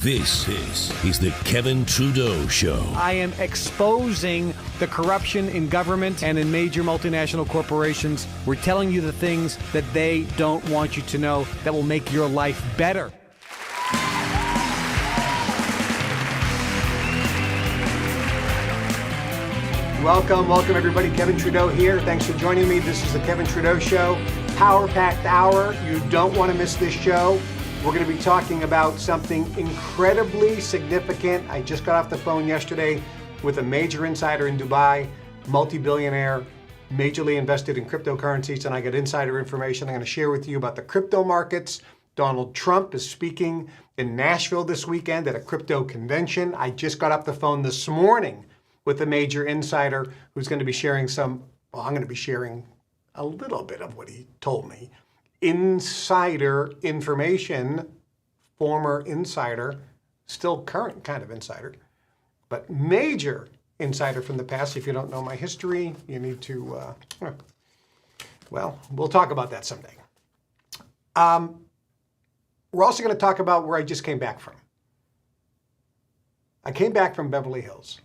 This is the Kevin Trudeau Show. I am exposing the corruption in government and in major multinational corporations. We're telling you the things that they don't want you to know that will make your life better. Welcome everybody. Kevin Trudeau here. Thanks for joining me. This is the Kevin Trudeau Show. Power-packed hour. You don't want to miss this show. We're going to be talking about something incredibly significant. I just got off the phone yesterday with a major insider in Dubai, multi-billionaire, majorly invested in cryptocurrencies, and I got insider information I'm going to share with you about the crypto markets. Donald Trump is speaking in Nashville this weekend at a crypto convention. I just got off the phone this morning with a major insider who's going to be sharing I'm going to be sharing a little bit of what he told me. Insider information, former insider, still current kind of insider, but major insider from the past. If you don't know my history, you need to, well, we'll talk about that someday. We're also going to talk about where I just came back from. I came back from Beverly Hills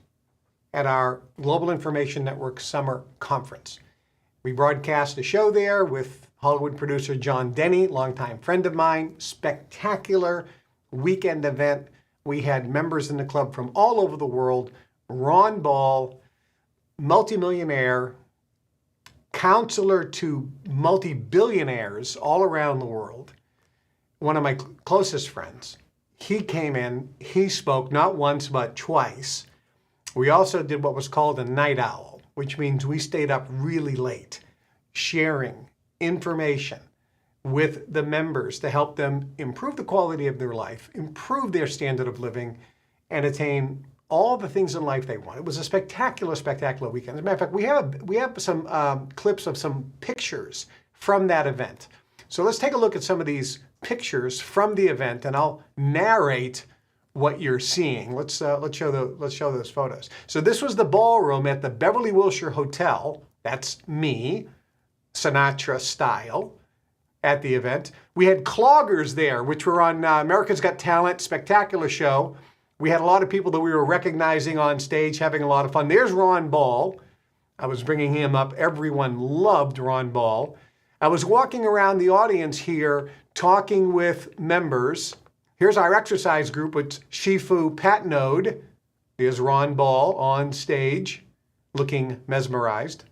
at our Global Information Network Summer Conference. We broadcast a show there with Hollywood producer John Denny, longtime friend of mine. Spectacular weekend event. We had members in the club from all over the world. Ron Ball, multimillionaire, counselor to multi-billionaires all around the world. One of my closest friends. He came in, he spoke not once but twice. We also did what was called a night owl, which means we stayed up really late sharing information with the members to help them improve the quality of their life, improve their standard of living, and attain all the things in life they want. It was a spectacular, spectacular weekend. As a matter of fact, we have some clips of some pictures from that event. So let's take a look at some of these pictures from the event, and I'll narrate what you're seeing. Let's show those photos. So this was the ballroom at the Beverly Wilshire Hotel. That's me, Sinatra style, at the event. We had cloggers there, which were on America's Got Talent, spectacular show. We had a lot of people that we were recognizing on stage, having a lot of fun. There's Ron Ball. I was bringing him up. Everyone loved Ron Ball. I was walking around the audience here, talking with members. Here's our exercise group with Shifu Patnode. There's Ron Ball on stage, looking mesmerized.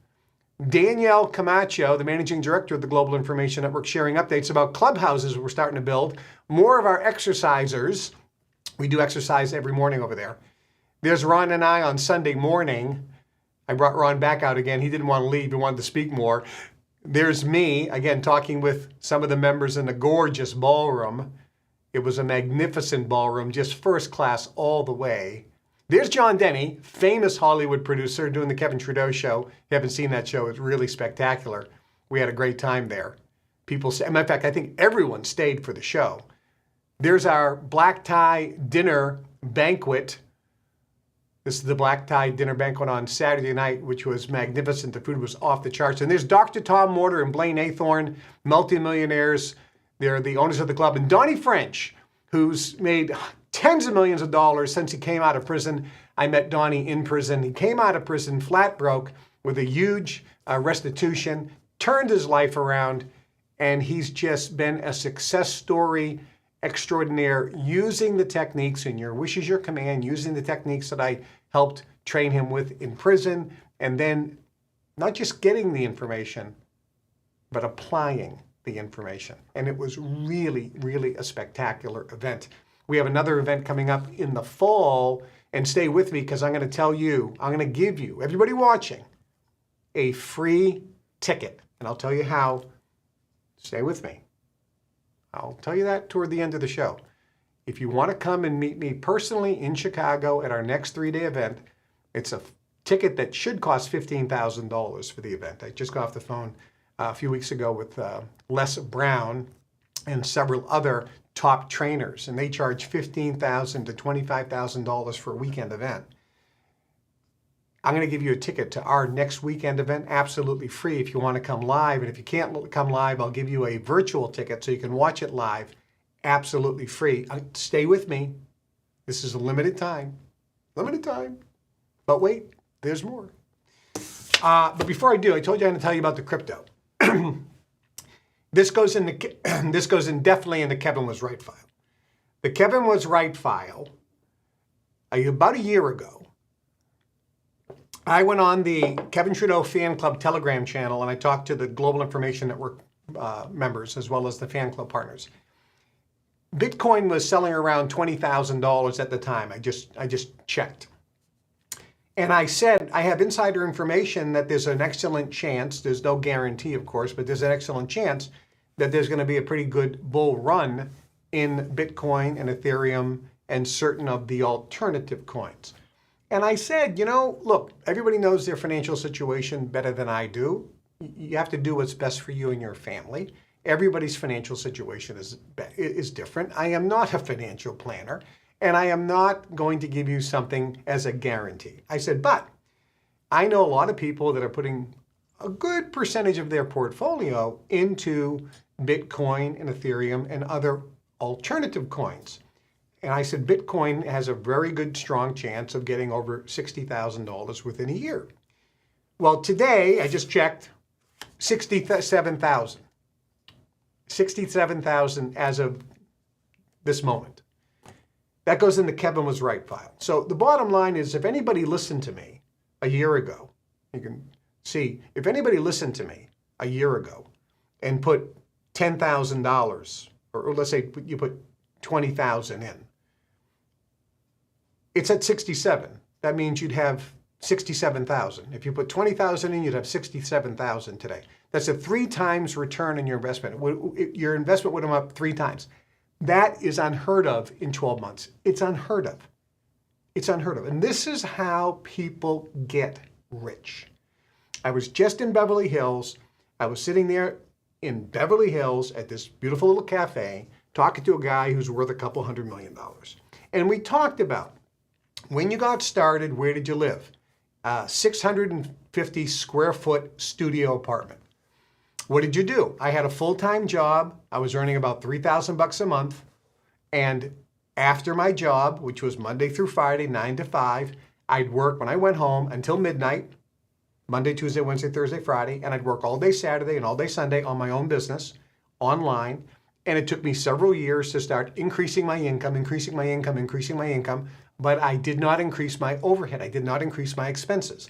Danielle Camacho, the managing director of the Global Information Network, sharing updates about clubhouses we're starting to build. More of our exercisers. We do exercise every morning over there. There's Ron and I on Sunday morning. I brought Ron back out again. He didn't want to leave. He wanted to speak more. There's me, again, talking with some of the members in the gorgeous ballroom. It was a magnificent ballroom, just first class all the way. There's John Denny, famous Hollywood producer doing the Kevin Trudeau Show. If you haven't seen that show, it's really spectacular. We had a great time there. People, in fact, I think everyone stayed for the show. There's our black tie dinner banquet. This is the black tie dinner banquet on Saturday night, which was magnificent. The food was off the charts. And there's Dr. Tom Morter and Blaine Aythorne, multimillionaires. They're the owners of the club. And Donnie French, who's made tens of millions of dollars since he came out of prison. I met Donnie in prison. He came out of prison flat broke with a huge restitution, turned his life around, and he's just been a success story extraordinaire using the techniques, and your wish is your command, using the techniques that I helped train him with in prison, and then not just getting the information, but applying the information. And it was really, really a spectacular event. We have another event coming up in the fall, and stay with me because I'm going to tell you, I'm going to give you, everybody watching, a free ticket. And I'll tell you how. Stay with me. I'll tell you that toward the end of the show. If you want to come and meet me personally in Chicago at our next 3-day event, it's a ticket that should cost $15,000 for the event. I just got off the phone a few weeks ago with Les Brown and several other top trainers, and they charge $15,000 to $25,000 for a weekend event. I'm going to give you a ticket to our next weekend event, absolutely free if you want to come live. And if you can't come live, I'll give you a virtual ticket so you can watch it live, absolutely free. Stay with me. This is a limited time. Limited time. But wait, there's more. But before I do, I told you I'm going to tell you about the crypto. This goes in definitely in the Kevin Was Right file. The Kevin Was Right file, about a year ago, I went on the Kevin Trudeau Fan Club Telegram channel and I talked to the Global Information Network members as well as the fan club partners. Bitcoin was selling around $20,000 at the time. I just checked. And I said, I have insider information that there's an excellent chance, there's no guarantee of course, but there's an excellent chance that there's going to be a pretty good bull run in Bitcoin and Ethereum and certain of the alternative coins. And I said, look, everybody knows their financial situation better than I do. You have to do what's best for you and your family. Everybody's financial situation is different. I am not a financial planner, and I am not going to give you something as a guarantee. I said, but I know a lot of people that are putting a good percentage of their portfolio into Bitcoin and Ethereum and other alternative coins. And I said, Bitcoin has a very good, strong chance of getting over $60,000 within a year. Well, today, I just checked, 67,000. 67,000 as of this moment. That goes in the Kevin Was Right file. So the bottom line is, if anybody listened to me a year ago, you can see, if anybody listened to me a year ago and put $10,000, or let's say you put 20,000 in, it's at 67. That means you'd have 67,000. If you put 20,000 in, you'd have 67,000 today. That's a 3 times return on your investment. Your investment would have up 3 times. That is unheard of in 12 months. It's unheard of. It's unheard of. And this is how people get rich. I was just in Beverly Hills. I was sitting there in Beverly Hills at this beautiful little cafe talking to a guy who's worth a couple $100 million. And we talked about, when you got started, where did you live? 650 square foot studio apartment. What did you do? I had a full-time job. I was earning about $3,000 a month. And after my job, which was Monday through Friday, 9 to 5, I'd work when I went home until midnight, Monday, Tuesday, Wednesday, Thursday, Friday, and I'd work all day Saturday and all day Sunday on my own business, online. And it took me several years to start increasing my income, but I did not increase my overhead. I did not increase my expenses.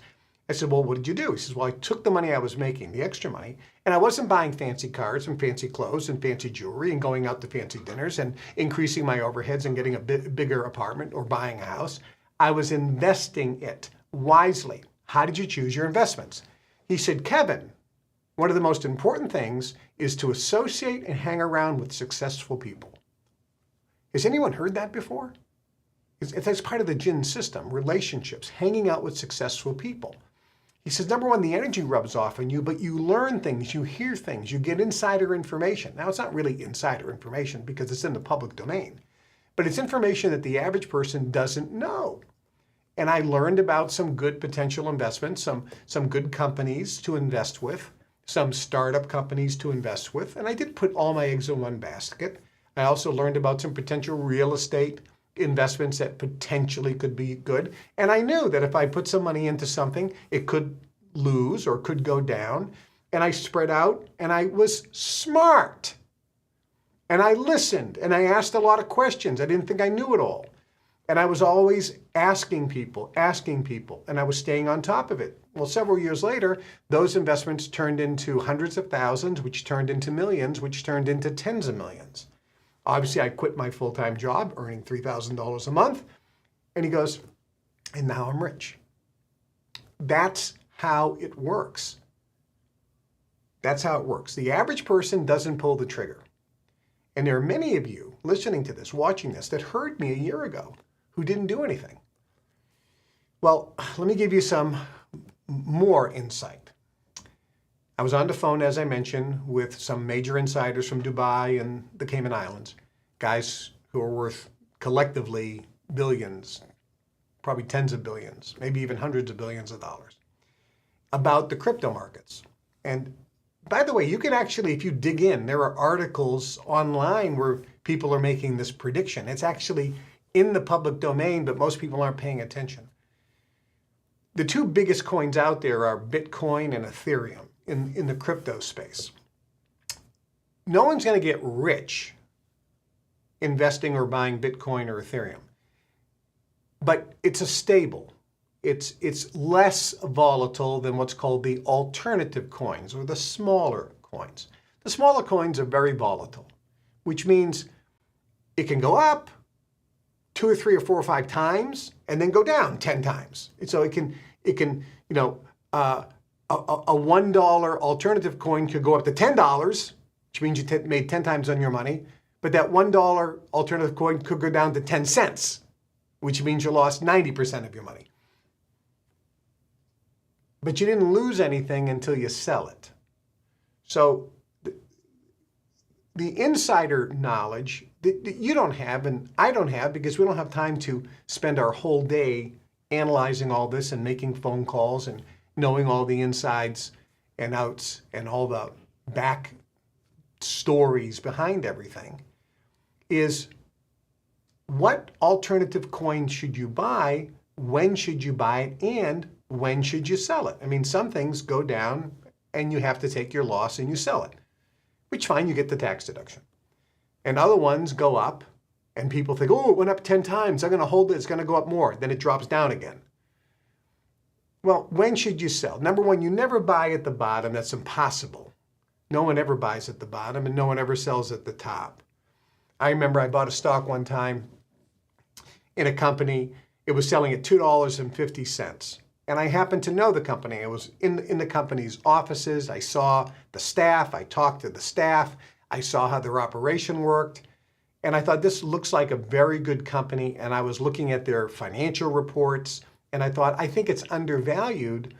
I said, well, what did you do? He says, well, I took the money I was making, the extra money, and I wasn't buying fancy cars and fancy clothes and fancy jewelry and going out to fancy dinners and increasing my overheads and getting a bigger apartment or buying a house. I was investing it wisely. How did you choose your investments? He said, Kevin, one of the most important things is to associate and hang around with successful people. Has anyone heard that before? That's part of the Jin system, relationships, hanging out with successful people. He says, number one, the energy rubs off on you, but you learn things, you hear things, you get insider information. Now, it's not really insider information because it's in the public domain, but it's information that the average person doesn't know. And I learned about some good potential investments, some good companies to invest with, some startup companies to invest with, and I did put all my eggs in one basket. I also learned about some potential real estate investments that potentially could be good. And I knew that if I put some money into something, it could lose or could go down. And I spread out and I was smart. And I listened and I asked a lot of questions. I didn't think I knew it all. And I was always asking people, and I was staying on top of it. Well, several years later, those investments turned into hundreds of thousands, which turned into millions, which turned into tens of millions. Obviously, I quit my full-time job, earning $3,000 a month. And he goes, and now I'm rich. That's how it works. That's how it works. The average person doesn't pull the trigger. And there are many of you listening to this, watching this, that heard me a year ago who didn't do anything. Well, let me give you some more insight. I was on the phone, as I mentioned, with some major insiders from Dubai and the Cayman Islands, guys who are worth collectively billions, probably tens of billions, maybe even hundreds of billions of dollars, about the crypto markets. And by the way, you can actually, if you dig in, there are articles online where people are making this prediction. It's actually in the public domain, but most people aren't paying attention. The two biggest coins out there are Bitcoin and Ethereum in the crypto space. No one's going to get rich investing or buying Bitcoin or Ethereum, but it's a stable. It's less volatile than what's called the alternative coins or the smaller coins. The smaller coins are very volatile, which means it can go up 2 or 3 or 4 or 5 times and then go down 10 times. So it can a $1 alternative coin could go up to $10, which means you made 10 times on your money, but that $1 alternative coin could go down to 10 cents, which means you lost 90% of your money. But you didn't lose anything until you sell it. So the insider knowledge that you don't have and I don't have, because we don't have time to spend our whole day analyzing all this and making phone calls and knowing all the insides and outs and all the back stories behind everything, is what alternative coin should you buy, when should you buy it, and when should you sell it? I mean, some things go down and you have to take your loss and you sell it, which fine, you get the tax deduction. And other ones go up and people think, oh, it went up 10 times. I'm going to hold it. It's going to go up more. Then it drops down again. Well, when should you sell? Number one, you never buy at the bottom. That's impossible. No one ever buys at the bottom and no one ever sells at the top. I remember I bought a stock one time in a company. It was selling at $2.50. And I happened to know the company. I was in the company's offices. I saw the staff. I talked to the staff. I saw how their operation worked. And I thought, this looks like a very good company. And I was looking at their financial reports. And I thought, I think it's undervalued.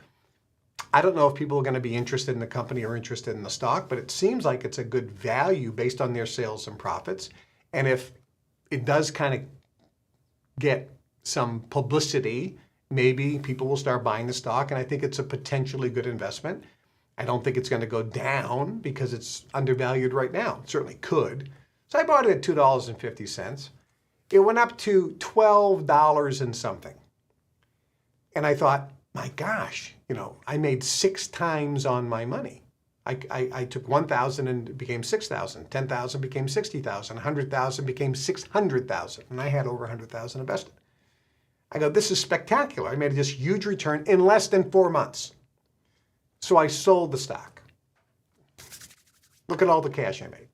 I don't know if people are going to be interested in the company or interested in the stock, but it seems like it's a good value based on their sales and profits. And if it does kind of get some publicity, maybe people will start buying the stock, and I think it's a potentially good investment. I don't think it's going to go down because it's undervalued right now. It certainly could. So I bought it at $2.50. It went up to $12 and something. And I thought, my gosh, I made 6 times on my money. I took 1,000 and it became 6,000. 10,000 became 60,000. 100,000 became 600,000. And I had over 100,000 invested. I go, this is spectacular. I made this huge return in less than 4 months. So I sold the stock. Look at all the cash I made.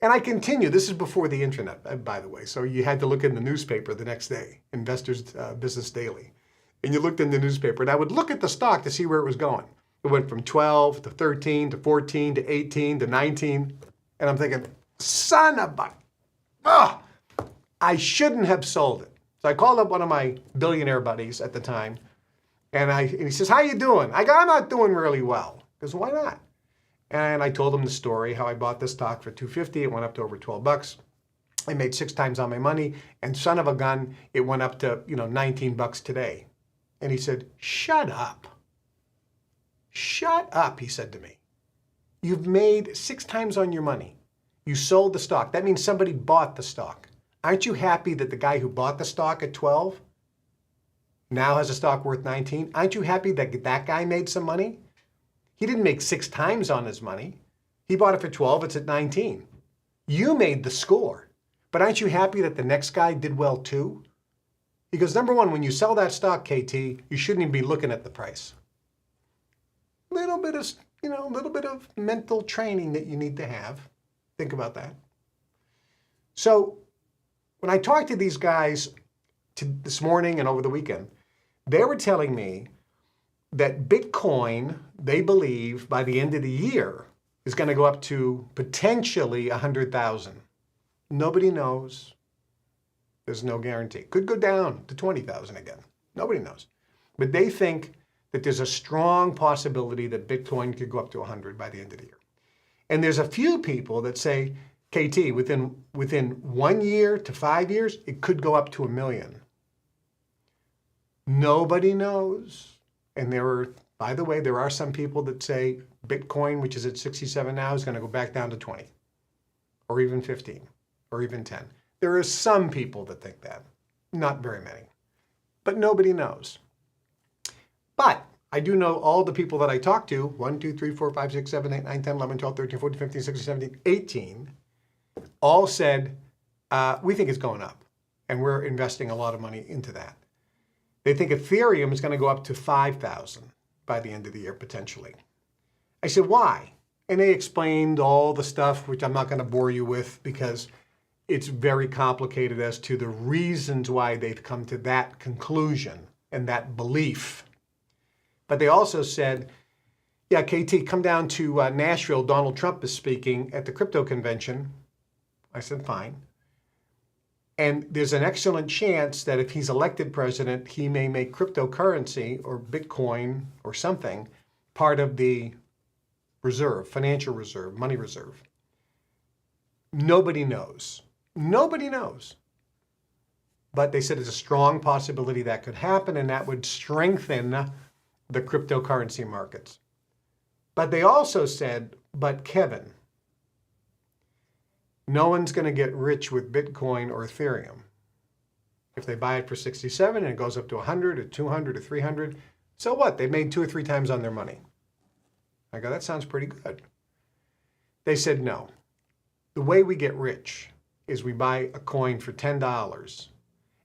And I continue. This is before the internet, by the way. So you had to look in the newspaper the next day, Investors Business Daily. And you looked in the newspaper, and I would look at the stock to see where it was going. It went from 12 to 13 to 14 to 18 to 19. And I'm thinking, son of a... I shouldn't have sold it. So I called up one of my billionaire buddies at the time, and he says, how you doing? I go, I'm not doing really well. He goes, why not? And I told him the story, how I bought this stock for $2.50. It went up to over $12. I made 6 times on my money, and son of a gun, it went up to $19 today. And he said, shut up. Shut up, he said to me. You've made 6 times on your money. You sold the stock. That means somebody bought the stock. Aren't you happy that the guy who bought the stock at 12 now has a stock worth 19? Aren't you happy that that guy made some money? He didn't make 6 times on his money. He bought it for 12, it's at 19. You made the score. But aren't you happy that the next guy did well too? Because number one, when you sell that stock, KT, you shouldn't even be looking at the price. Little bit of mental training that you need to have. Think about that. So when I talked to these guys this morning and over the weekend, they were telling me that Bitcoin, they believe by the end of the year, is going to go up to potentially 100,000. Nobody knows. There's no guarantee. Could go down to 20,000 again. Nobody knows. But they think that there's a strong possibility that Bitcoin could go up to 100 by the end of the year. And there's a few people that say, KT, within 1 year to 5 years, it could go up to 1 million. Nobody knows. And by the way, there are some people that say Bitcoin, which is at 67 now, is going to go back down to 20 or even 15 or even 10. There are some people that think that, not very many, but nobody knows. But I do know all the people that I talked to, 1, 2, 3, 4, 5, 6, 7, 8, 9, 10, 11, 12, 13, 14, 15, 16, 17, 18, all said, we think it's going up, and we're investing a lot of money into that. They think Ethereum is going to go up to 5,000 by the end of the year, potentially. I said, why? And they explained all the stuff, which I'm not going to bore you with because it's very complicated as to the reasons why they've come to that conclusion and that belief. But they also said, yeah, KT, come down to Nashville. Donald Trump is speaking at the crypto convention. I said, fine. And there's an excellent chance that if he's elected president, he may make cryptocurrency or Bitcoin or something part of the reserve, financial reserve, money reserve. Nobody knows. Nobody knows. But they said it's a strong possibility that could happen, and that would strengthen the cryptocurrency markets. But they also said, but Kevin, no one's going to get rich with Bitcoin or Ethereum. If they buy it for 67 and it goes up to 100 or 200 or 300, so what? They made 2 or 3 times on their money. I go, that sounds pretty good. They said, no. The way we get rich is we buy a coin for $10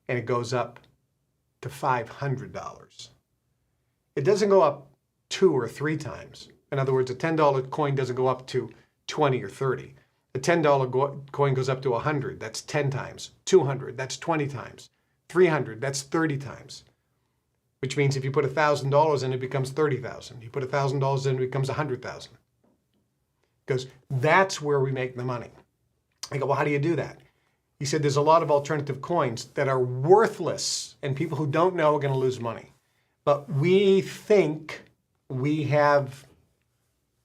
and it goes up to $500. It doesn't go up 2 or 3 times. In other words, a $10 coin doesn't go up to 20 or 30. The $10 coin goes up to 100, that's 10 times. 200, that's 20 times. 300, that's 30 times. Which means if you put $1,000 in, it becomes 30,000. You put $1,000 in, it becomes 100,000. Because that's where we make the money. I go, well, how do you do that? He said, there's a lot of alternative coins that are worthless, and people who don't know are going to lose money. But we think we have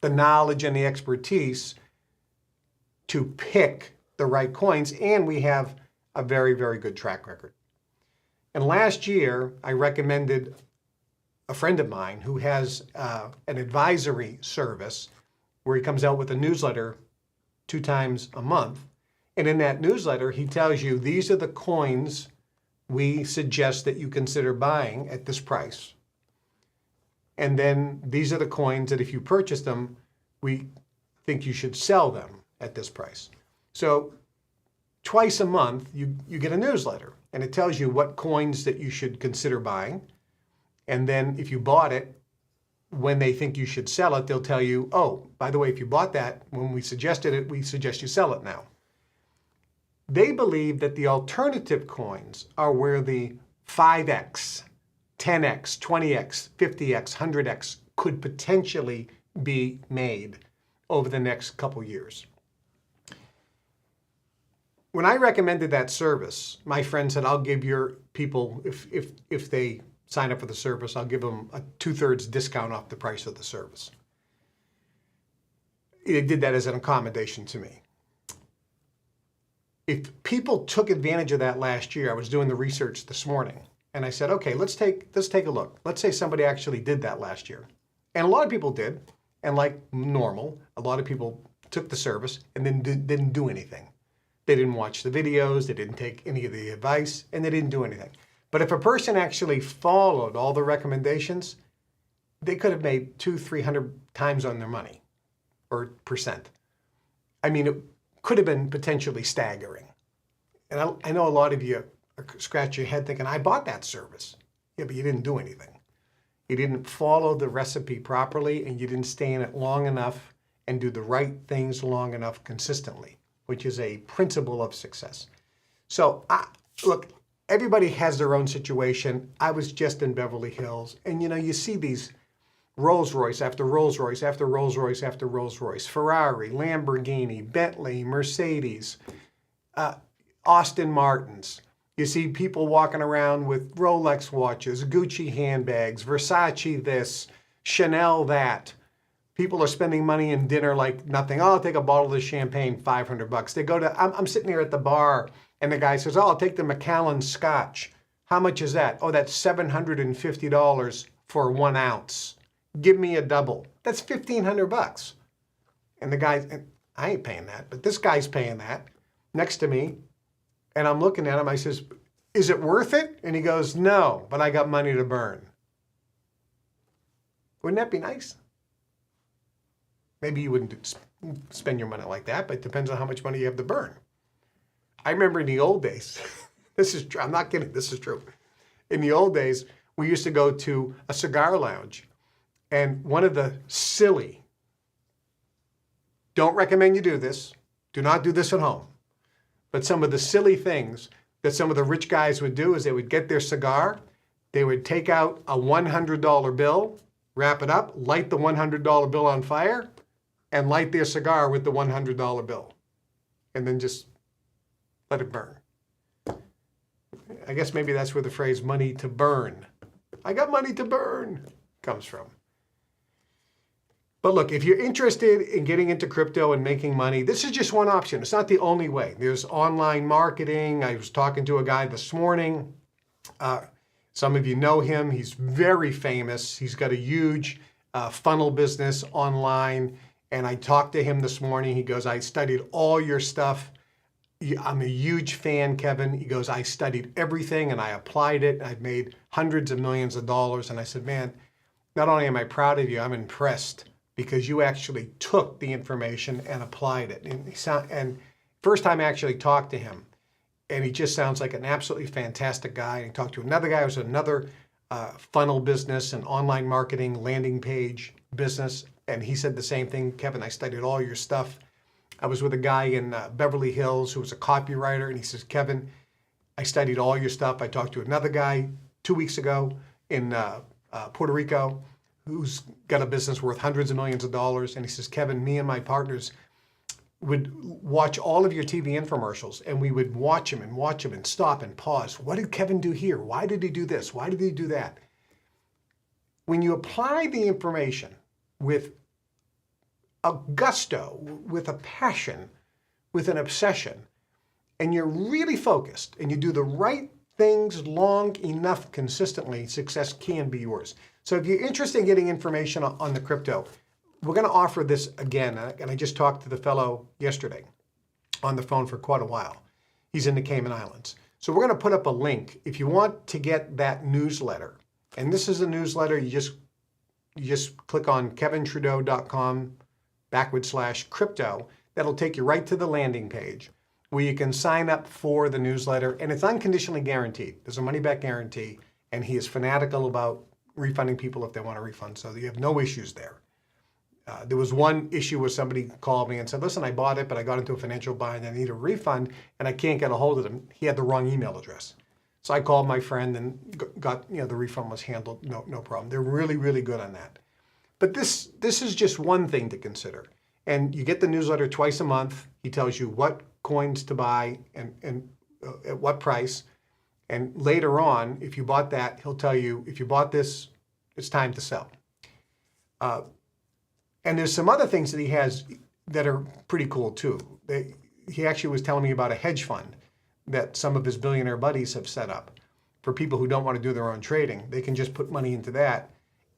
the knowledge and the expertise to pick the right coins, and we have a very, very good track record. And last year, I recommended a friend of mine who has an advisory service where he comes out with a newsletter 2 times a month. And in that newsletter, he tells you, these are the coins we suggest that you consider buying at this price. And then these are the coins that if you purchase them, we think you should sell them at this price. So twice a month, you get a newsletter, and it tells you what coins that you should consider buying. And then if you bought it, when they think you should sell it, they'll tell you, oh, by the way, if you bought that, when we suggested it, we suggest you sell it now. They believe that the alternative coins are where the 5x, 10x, 20x, 50x, 100x could potentially be made over the next couple years. When I recommended that service, my friend said, I'll give your people, if they sign up for the service, I'll give them a 2/3 discount off the price of the service. They did that as an accommodation to me. If people took advantage of that last year, I was doing the research this morning, and I said, okay, let's take a look. Let's say somebody actually did that last year. And a lot of people did, and like normal, a lot of people took the service and then didn't do anything. They didn't watch the videos, they didn't take any of the advice, and they didn't do anything. But if a person actually followed all the recommendations, they could have made 200-300 times on their money, or percent. I mean, it could have been potentially staggering. And I know a lot of you scratch your head thinking, I bought that service. Yeah, but you didn't do anything. You didn't follow the recipe properly, and you didn't stay in it long enough and do the right things long enough consistently, which is a principle of success. So, look, everybody has their own situation. I was just in Beverly Hills, and you see these Rolls Royce after Rolls Royce after Rolls Royce after Rolls Royce, Ferrari, Lamborghini, Bentley, Mercedes, Aston Martins. You see people walking around with Rolex watches, Gucci handbags, Versace this, Chanel that. People are spending money in dinner like nothing. Oh, I'll take a bottle of champagne, $500. They go to, I'm sitting here at the bar, and the guy says, oh, I'll take the Macallan Scotch. How much is that? Oh, that's $750 for 1 ounce. Give me a double. That's $1,500. And the guy, I ain't paying that, but this guy's paying that. Next to me, And I'm looking at him. I says, is it worth it? And he goes, no, but I got money to burn. Wouldn't that be nice? Maybe you wouldn't spend your money like that, but it depends on how much money you have to burn. I remember in the old days, this is true, I'm not kidding, this is true. In the old days, we used to go to a cigar lounge, and one of the silly, don't recommend you do this, do not do this at home, but some of the silly things that some of the rich guys would do is they would get their cigar, they would take out a $100 bill, wrap it up, light the $100 bill on fire, and light their cigar with the $100 bill, and then just let it burn. I guess maybe that's where the phrase money to burn, I got money to burn, comes from. But look, if you're interested in getting into crypto and making money, this is just one option. It's not the only way. There's online marketing. I was talking to a guy this morning. Some of you know him. He's very famous. He's got a huge funnel business online. And I talked to him this morning. He goes, I studied all your stuff. I'm a huge fan, Kevin. He goes, I studied everything and I applied it. I've made hundreds of millions of dollars. And I said, man, not only am I proud of you, I'm impressed because you actually took the information and applied it. And first time I actually talked to him, and he just sounds like an absolutely fantastic guy. And he talked to another guy who's another funnel business and online marketing landing page business. And he said the same thing, Kevin, I studied all your stuff. I was with a guy in Beverly Hills who was a copywriter, and he says, Kevin, I studied all your stuff. I talked to another guy 2 weeks ago in Puerto Rico who's got a business worth hundreds of millions of dollars. And he says, Kevin, me and my partners would watch all of your TV infomercials, and we would watch them and stop and pause. What did Kevin do here? Why did he do this? Why did he do that? When you apply the information with a gusto, with a passion, with an obsession, and you're really focused and you do the right things long enough consistently, success can be yours. So if you're interested in getting information on the crypto, we're going to offer this again. And I just talked to the fellow yesterday on the phone for quite a while. He's in the Cayman Islands. So we're going to put up a link. If you want to get that newsletter, and this is a newsletter, you just click on kevintrudeau.com/crypto. That'll take you right to the landing page where you can sign up for the newsletter, and it's unconditionally guaranteed. There's a money-back guarantee, and he is fanatical about refunding people if they want a refund, so you have no issues there. There was one issue where somebody called me and said, listen, I bought it, but I got into a financial bind and I need a refund, and I can't get a hold of him. He had the wrong email address. So I called my friend and got, the refund was handled, no problem. They're really, really good on that. But this is just one thing to consider. And you get the newsletter twice a month. He tells you what coins to buy and at what price. And later on, if you bought that, he'll tell you, if you bought this, it's time to sell. And there's some other things that he has that are pretty cool too. He actually was telling me about a hedge fund that some of his billionaire buddies have set up for people who don't want to do their own trading. They can just put money into that,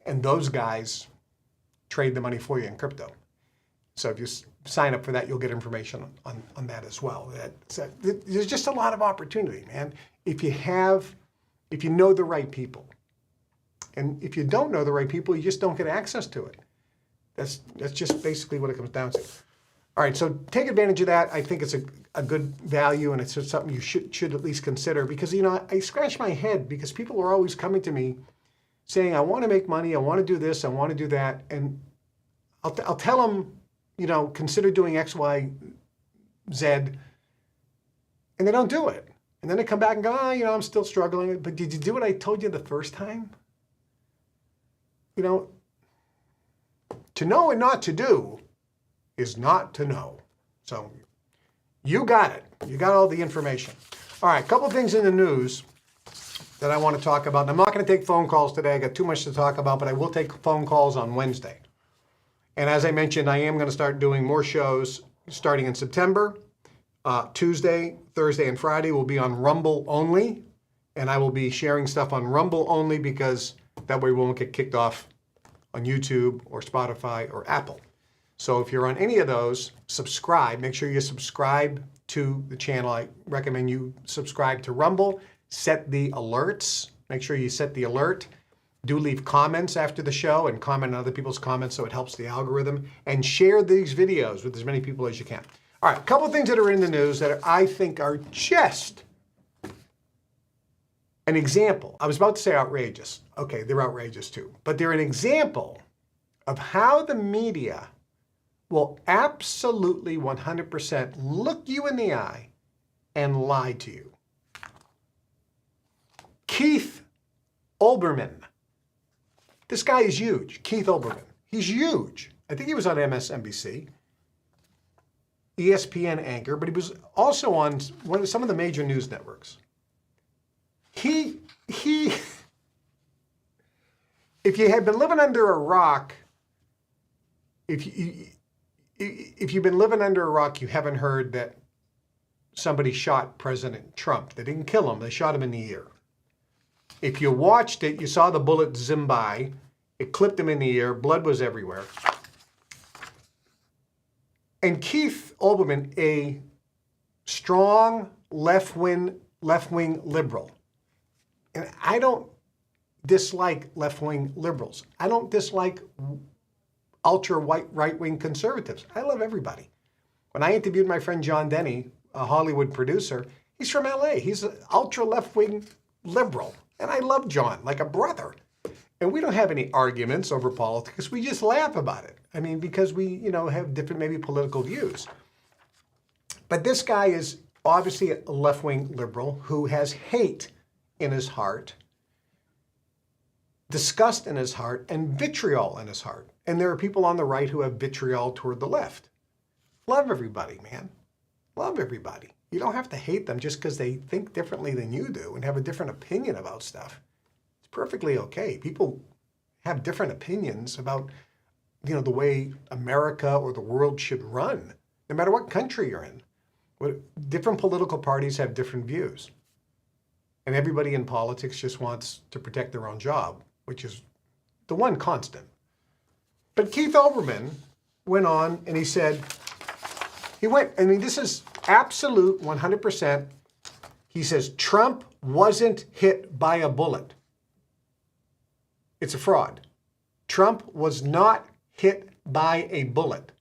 and those guys trade the money for you in crypto. So if you sign up for that, you'll get information on that as well. There's just a lot of opportunity, man. If you know the right people. And if you don't know the right people, you just don't get access to it. That's just basically what it comes down to. All right, so take advantage of that. I think it's a good value, and it's just something you should at least consider, because, I scratch my head because people are always coming to me saying, I want to make money, I want to do this, I want to do that. And I'll tell them, consider doing X, Y, Z, and they don't do it. And then they come back and go, I'm still struggling. But did you do what I told you the first time? To know and not to do is not to know. So you got it. You got all the information. All right, a couple things in the news that I want to talk about. And I'm not going to take phone calls today. I got too much to talk about, but I will take phone calls on Wednesday. And as I mentioned, I am going to start doing more shows starting in September. Tuesday, Thursday, and Friday will be on Rumble only. And I will be sharing stuff on Rumble only because that way we won't get kicked off on YouTube or Spotify or Apple. So if you're on any of those, subscribe. Make sure you subscribe to the channel, I recommend you subscribe to Rumble, set the alerts, make sure you set the alert. Do leave comments after the show and comment on other people's comments so it helps the algorithm, and share these videos with as many people as you can. All right, a couple of things that are in the news that I think are just an example. I was about to say outrageous. Okay, they're outrageous too, but they're an example of how the media will absolutely 100% look you in the eye and lie to you. Keith Olbermann. This guy is huge, Keith Olbermann. He's huge. I think he was on MSNBC, ESPN anchor, but he was also on some of the major news networks. If you had been living under a rock, if you've been living under a rock, you haven't heard that somebody shot President Trump. They didn't kill him, they shot him in the ear. If you watched it, you saw the bullet zoom by, it clipped him in the ear, blood was everywhere. And Keith Olbermann, a strong left-wing liberal. And I don't dislike left-wing liberals. I don't dislike ultra-white right-wing conservatives. I love everybody. When I interviewed my friend John Denny, a Hollywood producer, he's from LA. He's an ultra-left-wing liberal. And I love John like a brother. And we don't have any arguments over politics. We just laugh about it. I mean, because we, have different maybe political views. But this guy is obviously a left-wing liberal who has hate in his heart, disgust in his heart, and vitriol in his heart. And there are people on the right who have vitriol toward the left. Love everybody, man. Love everybody. You don't have to hate them just because they think differently than you do and have a different opinion about stuff. It's perfectly okay. People have different opinions about, the way America or the world should run, no matter what country you're in. Different political parties have different views. And everybody in politics just wants to protect their own job, which is the one constant. But Keith Olbermann went on and he said, this is absolute 100%. He says, Trump wasn't hit by a bullet. It's a fraud. Trump was not hit by a bullet.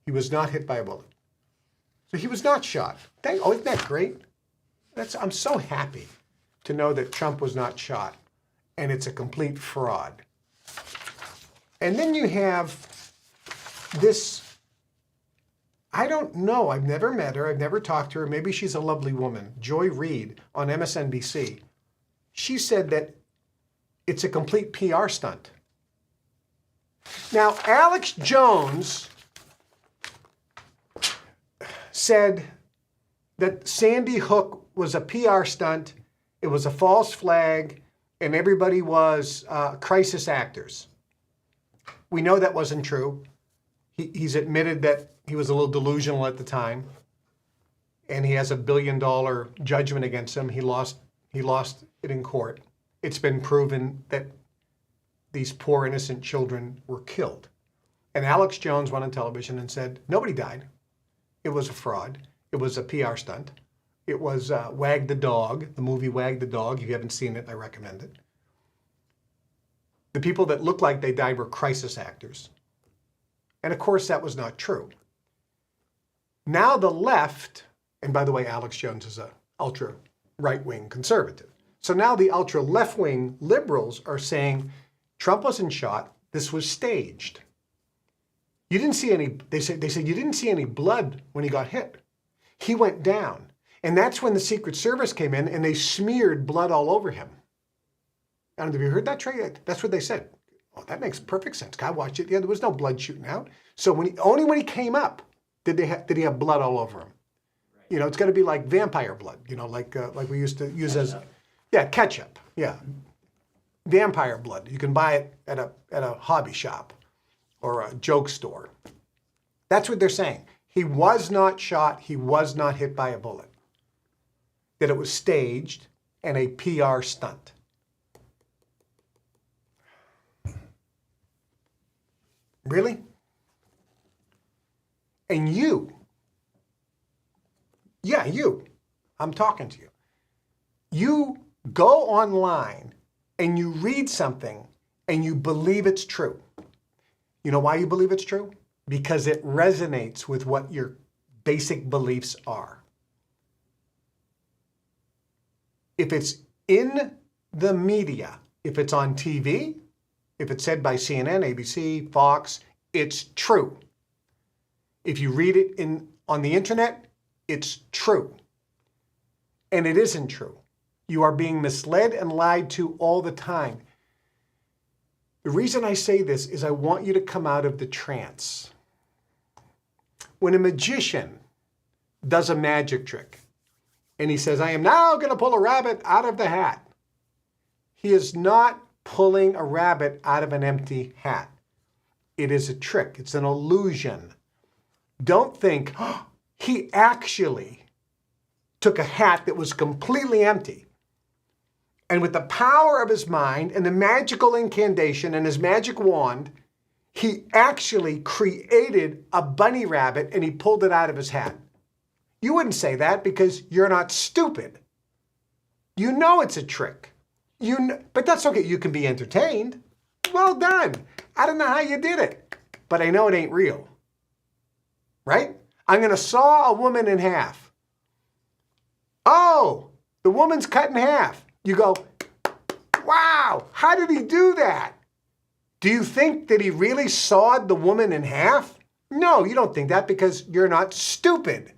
He was not hit by a bullet. So he was not shot. Isn't that great? I'm so happy to know that Trump was not shot, and it's a complete fraud. And then you have this, I don't know, I've never met her, I've never talked to her, maybe she's a lovely woman, Joy Reid on MSNBC. She said that it's a complete PR stunt. Now, Alex Jones said that Sandy Hook was a PR stunt, it was a false flag, and everybody was crisis actors. We know that wasn't true. He's admitted that he was a little delusional at the time, and he has $1 billion judgment against him. He lost it in court. It's been proven that these poor innocent children were killed. And Alex Jones went on television and said, nobody died. It was a fraud. It was a PR stunt. It was Wag the Dog, the movie Wag the Dog. If you haven't seen it, I recommend it. The people that looked like they died were crisis actors. And of course, that was not true. Now the left, and by the way, Alex Jones is an ultra right-wing conservative. So now the ultra left-wing liberals are saying, Trump wasn't shot, this was staged. You didn't see any, they said you didn't see any blood when he got hit. He went down. And that's when the Secret Service came in and they smeared blood all over him. I don't know if you heard that, Trey? That's what they said. Oh, that makes perfect sense. I watched it. Yeah, there was no blood shooting out. So only when he came up did he have blood all over him. Right. It's got to be like vampire blood. Like we used to use as ketchup. Yeah, vampire blood. You can buy it at a hobby shop or a joke store. That's what they're saying. He was not shot. He was not hit by a bullet. That it was staged and a PR stunt. Really? And you Yeah, you. I'm talking to you. You go online and you read something and you believe it's true. You know why you believe it's true? Because it resonates with what your basic beliefs are. If it's in the media, if it's on TV, if it's said by CNN, ABC, Fox, it's true. If you read it on the internet, it's true. And it isn't true. You are being misled and lied to all the time. The reason I say this is I want you to come out of the trance. When a magician does a magic trick and he says, I am now going to pull a rabbit out of the hat, he is not pulling a rabbit out of an empty hat. It is a trick. It's an illusion. Don't think, oh, he actually took a hat that was completely empty. And with the power of his mind and the magical incantation and his magic wand, he actually created a bunny rabbit and he pulled it out of his hat. You wouldn't say that because you're not stupid. You know it's a trick. But that's okay. You can be entertained. Well done. I don't know how you did it, but I know it ain't real. Right? I'm going to saw a woman in half. Oh, the woman's cut in half. You go, wow, how did he do that? Do you think that he really sawed the woman in half? No, you don't think that because you're not stupid.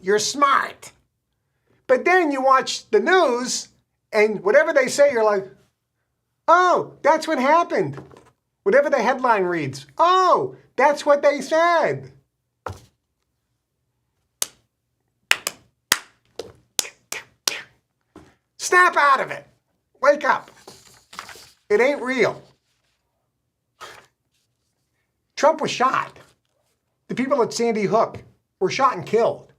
You're smart. But then you watch the news and whatever they say, you're like, oh, that's what happened. Whatever the headline reads, oh, that's what they said. Snap out of it. Wake up. It ain't real. Trump was shot. The people at Sandy Hook were shot and killed.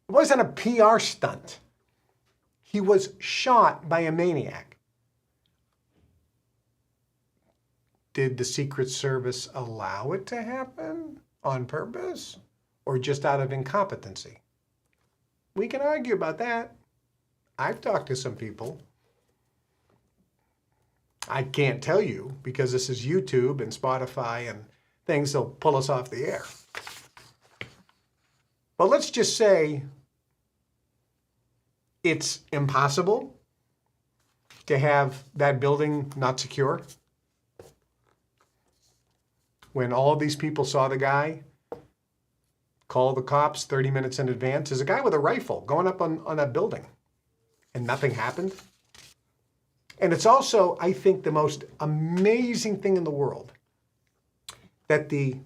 It wasn't a PR stunt. He was shot by a maniac. Did the Secret Service allow it to happen on purpose or just out of incompetency? We can argue about that. I've talked to some people. I can't tell you because this is YouTube and Spotify and things that'll pull us off the air. But let's just say it's impossible to have that building not secure. When all of these people saw the guy, call the cops 30 minutes in advance, there's a guy with a rifle going up on that building. And nothing happened. And it's also, I think, the most amazing thing in the world that the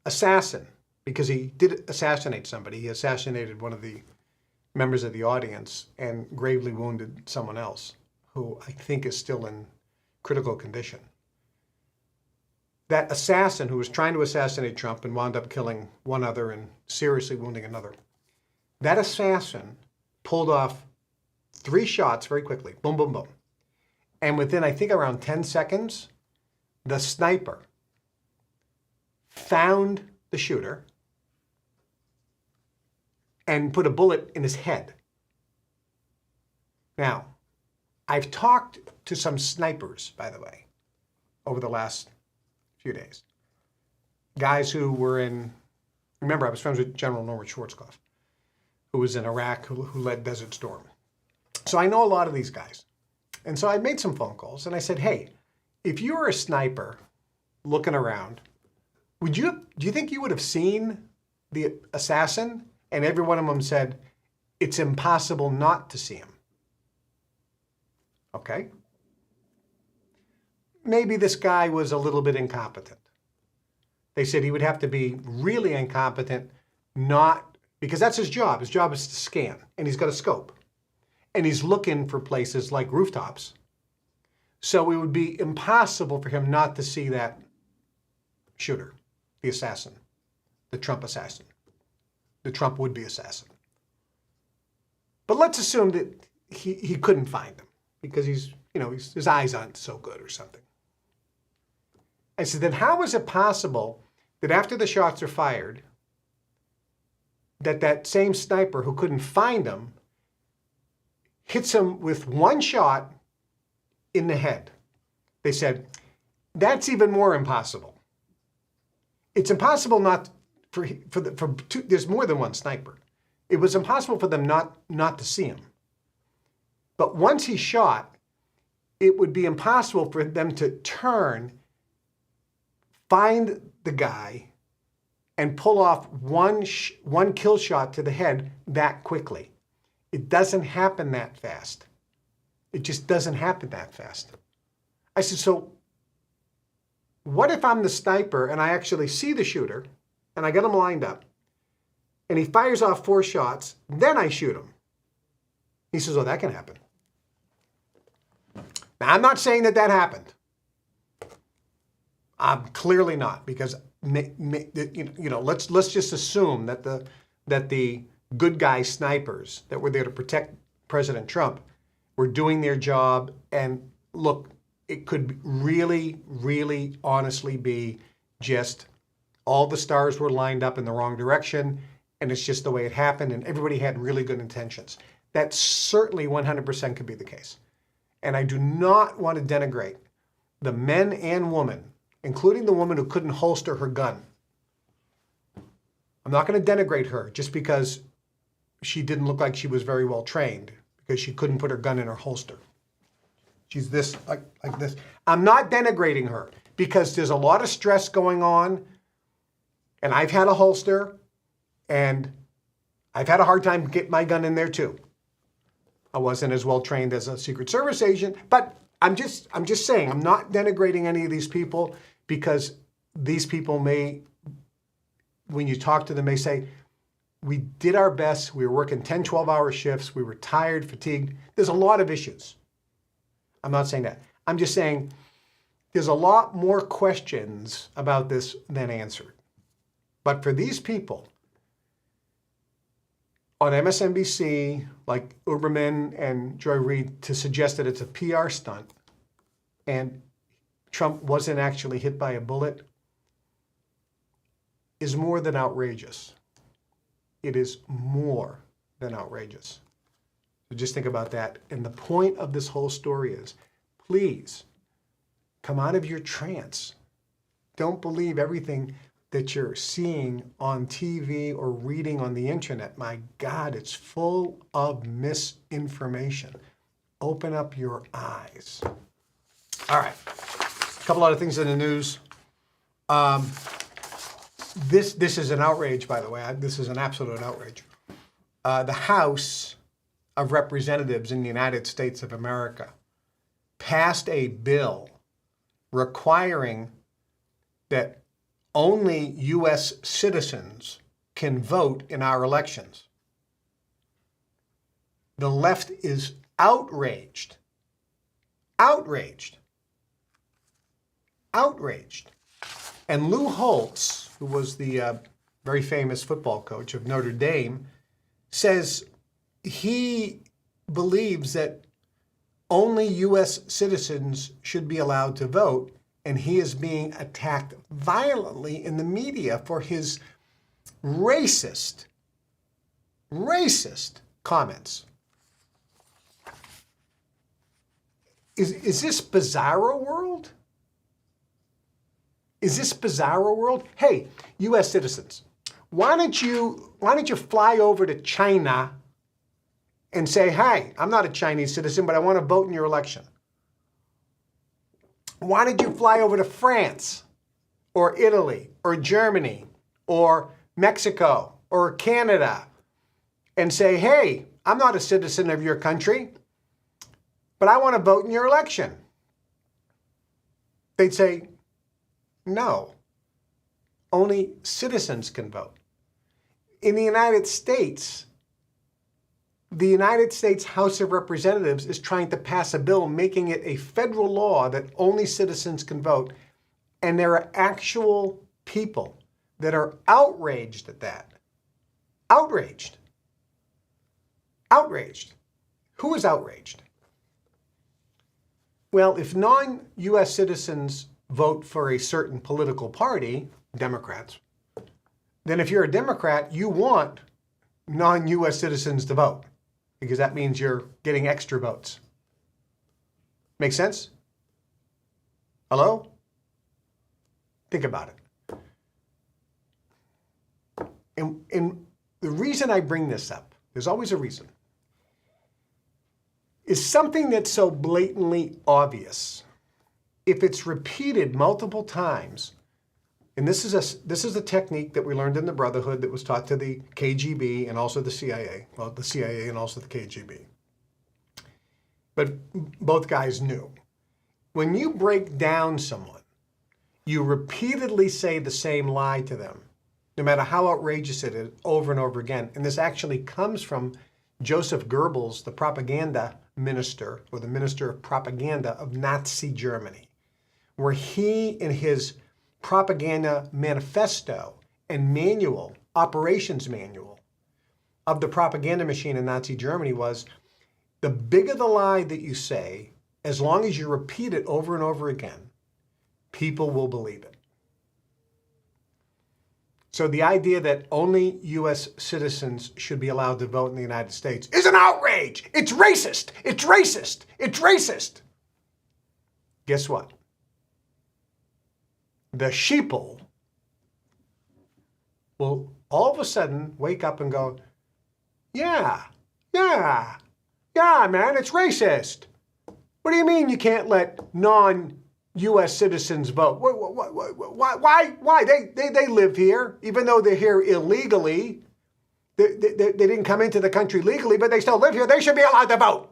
assassin, because he did assassinate somebody, he assassinated one of the members of the audience and gravely wounded someone else who I think is still in critical condition. That assassin who was trying to assassinate Trump and wound up killing one other and seriously wounding another, that assassin pulled off 3 shots very quickly. Boom, boom, boom. And within, I think, around 10 seconds, the sniper found the shooter and put a bullet in his head. Now, I've talked to some snipers, by the way, over the last few days. Guys who were remember, I was friends with General Norman Schwarzkopf, who was in Iraq, who led Desert Storm. So I know a lot of these guys. And so I made some phone calls and I said, hey, if you were a sniper looking around, do you think you would have seen the assassin? And every one of them said, it's impossible not to see him. Okay. Maybe this guy was a little bit incompetent. They said he would have to be really incompetent, because that's his job. His job is to scan, and he's got a scope. And he's looking for places like rooftops. So it would be impossible for him not to see that shooter, the assassin, the Trump assassin, the Trump would-be assassin. But let's assume that he couldn't find him because his eyes aren't so good or something. I said, then how is it possible that after the shots are fired, that same sniper who couldn't find him hits him with one shot in the head. They said, that's even more impossible. It's impossible not for two, there's more than one sniper. It was impossible for them not to see him. But once he shot, it would be impossible for them to turn, find the guy, and pull off one kill shot to the head that quickly. It doesn't happen that fast. It just doesn't happen that fast. I said, so what if I'm the sniper and I actually see the shooter and I get him lined up and he fires off 4 shots, then I shoot him? He says, oh, that can happen. Now, I'm not saying that happened. I'm clearly not, because let's just assume that the good guy snipers that were there to protect President Trump were doing their job. And look, it could really, really honestly be just all the stars were lined up in the wrong direction, and it's just the way it happened, and everybody had really good intentions. That certainly 100% could be the case. And I do not want to denigrate the men and women, including the woman who couldn't holster her gun. I'm not going to denigrate her just because she didn't look like she was very well trained, because she couldn't put her gun in her holster. She's this, like this. I'm not denigrating her, because there's a lot of stress going on, and I've had a holster, and I've had a hard time getting my gun in there too. I wasn't as well trained as a Secret Service agent, but I'm just saying, I'm not denigrating any of these people, because these people may, when you talk to them, may say, we did our best, we were working 10, 12-hour shifts, we were tired, fatigued. There's a lot of issues. I'm not saying that. I'm just saying there's a lot more questions about this than answered. But for these people on MSNBC, like Uberman and Joy Reid, to suggest that it's a PR stunt and Trump wasn't actually hit by a bullet is more than outrageous. It is more than outrageous. So just think about that. And the point of this whole story is, please come out of your trance. Don't believe everything that you're seeing on TV or reading on the internet. My God, it's full of misinformation. Open up your eyes. All right, a couple other things in the news. This is an outrage, by the way. This is an absolute outrage. The House of Representatives in the United States of America passed a bill requiring that only U.S. citizens can vote in our elections. The left is outraged. Outraged. Outraged. And Lou Holtz, who was the very famous football coach of Notre Dame, says he believes that only U.S. citizens should be allowed to vote, and he is being attacked violently in the media for his racist comments. Is this bizarro world? Is this bizarro world? Hey, U.S. citizens, why don't you fly over to China and say, hey, I'm not a Chinese citizen, but I want to vote in your election? Why don't you fly over to France or Italy or Germany or Mexico or Canada and say, hey, I'm not a citizen of your country, but I want to vote in your election? They'd say, no, only citizens can vote. In the United States House of Representatives is trying to pass a bill making it a federal law that only citizens can vote. And there are actual people that are outraged at that. Outraged. Outraged. Who is outraged? Well, if non-U.S. citizens vote for a certain political party, Democrats, then if you're a Democrat, you want non-U.S. citizens to vote, because that means you're getting extra votes. Make sense? Hello? Think about it. And the reason I bring this up, there's always a reason, is something that's so blatantly obvious. If it's repeated multiple times, and this is a technique that we learned in the Brotherhood that was taught to the KGB and also the CIA. Well, the CIA and also the KGB. But both guys knew. When you break down someone, you repeatedly say the same lie to them, no matter how outrageous it is, over and over again. And this actually comes from Joseph Goebbels, the propaganda minister, or the minister of propaganda of Nazi Germany, where he, in his propaganda manifesto and manual, operations manual of the propaganda machine in Nazi Germany was, the bigger the lie that you say, as long as you repeat it over and over again, people will believe it. So the idea that only U.S. citizens should be allowed to vote in the United States is an outrage. It's racist. It's racist. It's racist. Guess what? The sheeple will all of a sudden wake up and go, yeah, man, it's racist. What do you mean you can't let non-U.S. citizens vote? Why? They live here, even though they're here illegally. They didn't come into the country legally, but they still live here. They should be allowed to vote.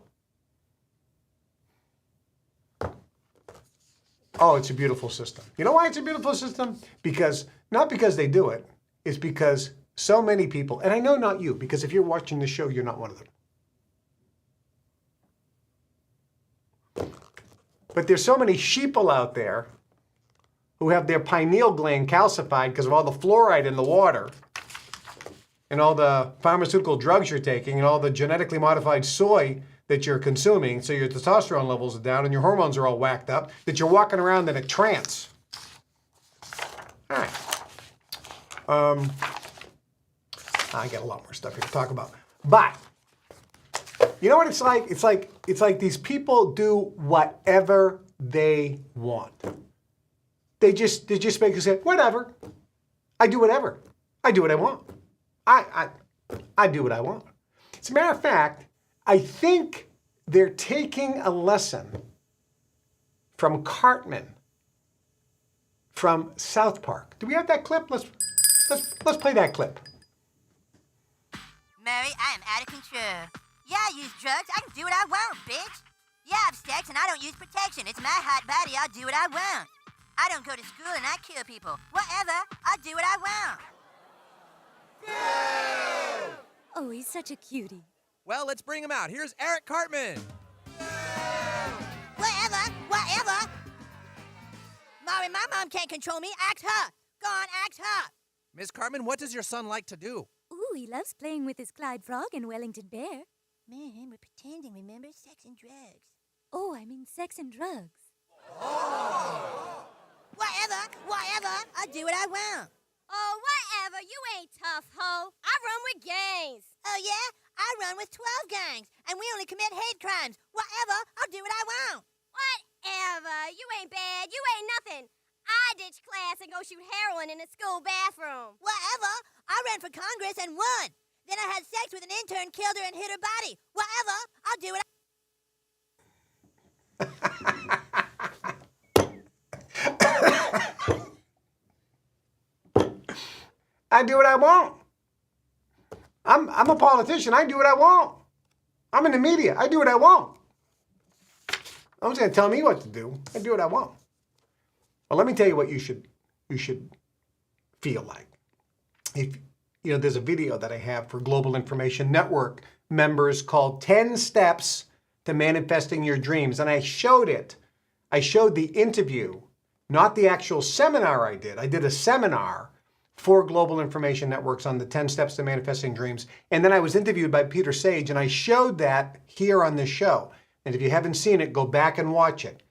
Oh, it's a beautiful system. You know why it's a beautiful system? Not because they do it. It's because so many people, and I know not you, because if you're watching the show, you're not one of them. But there's so many sheeple out there who have their pineal gland calcified because of all the fluoride in the water and all the pharmaceutical drugs you're taking and all the genetically modified soy that you're consuming, so your testosterone levels are down and your hormones are all whacked up, that you're walking around in a trance. All right. I got a lot more stuff here to talk about. But you know what it's like? It's like these people do whatever they want. They just basically say, whatever. I do whatever. I do what I want. I do what I want. As a matter of fact, I think they're taking a lesson from Cartman from South Park. Do we have that clip? Let's play that clip. Mary, I am out of control. Yeah, I use drugs. I can do what I want, bitch. Yeah, I have sex and I don't use protection. It's my hot body. I'll do what I want. I don't go to school and I kill people. Whatever. I'll do what I want. Oh, he's such a cutie. Well, let's bring him out. Here's Eric Cartman. Whatever. Maury, my mom can't control me. Ask her. Go on, ask her. Miss Cartman, what does your son like to do? Ooh, he loves playing with his Clyde Frog and Wellington Bear. Man, we're pretending, remember? Sex and drugs. Oh, I mean sex and drugs. Whatever. I'll do what I want. Oh, whatever. You ain't tough, ho. I run with gangs. Oh, yeah? I run with 12 gangs, and we only commit hate crimes. Whatever. I'll do what I want. Whatever. You ain't bad. You ain't nothing. I ditch class and go shoot heroin in the school bathroom. Whatever. I ran for Congress and won. Then I had sex with an intern, killed her, and hit her body. Whatever. I'll do what I do what I want. I'm a politician. I do what I want. I'm in the media. I do what I want. No one's going to tell me what to do. I do what I want. Well, let me tell you what you should feel like. If there's a video that I have for Global Information Network members called 10 Steps to Manifesting Your Dreams. And I showed it. I showed the interview, not the actual seminar I did. I did a seminar for Global Information Networks on the 10 Steps to Manifesting Dreams. And then I was interviewed by Peter Sage, and I showed that here on this show. And if you haven't seen it, go back and watch it.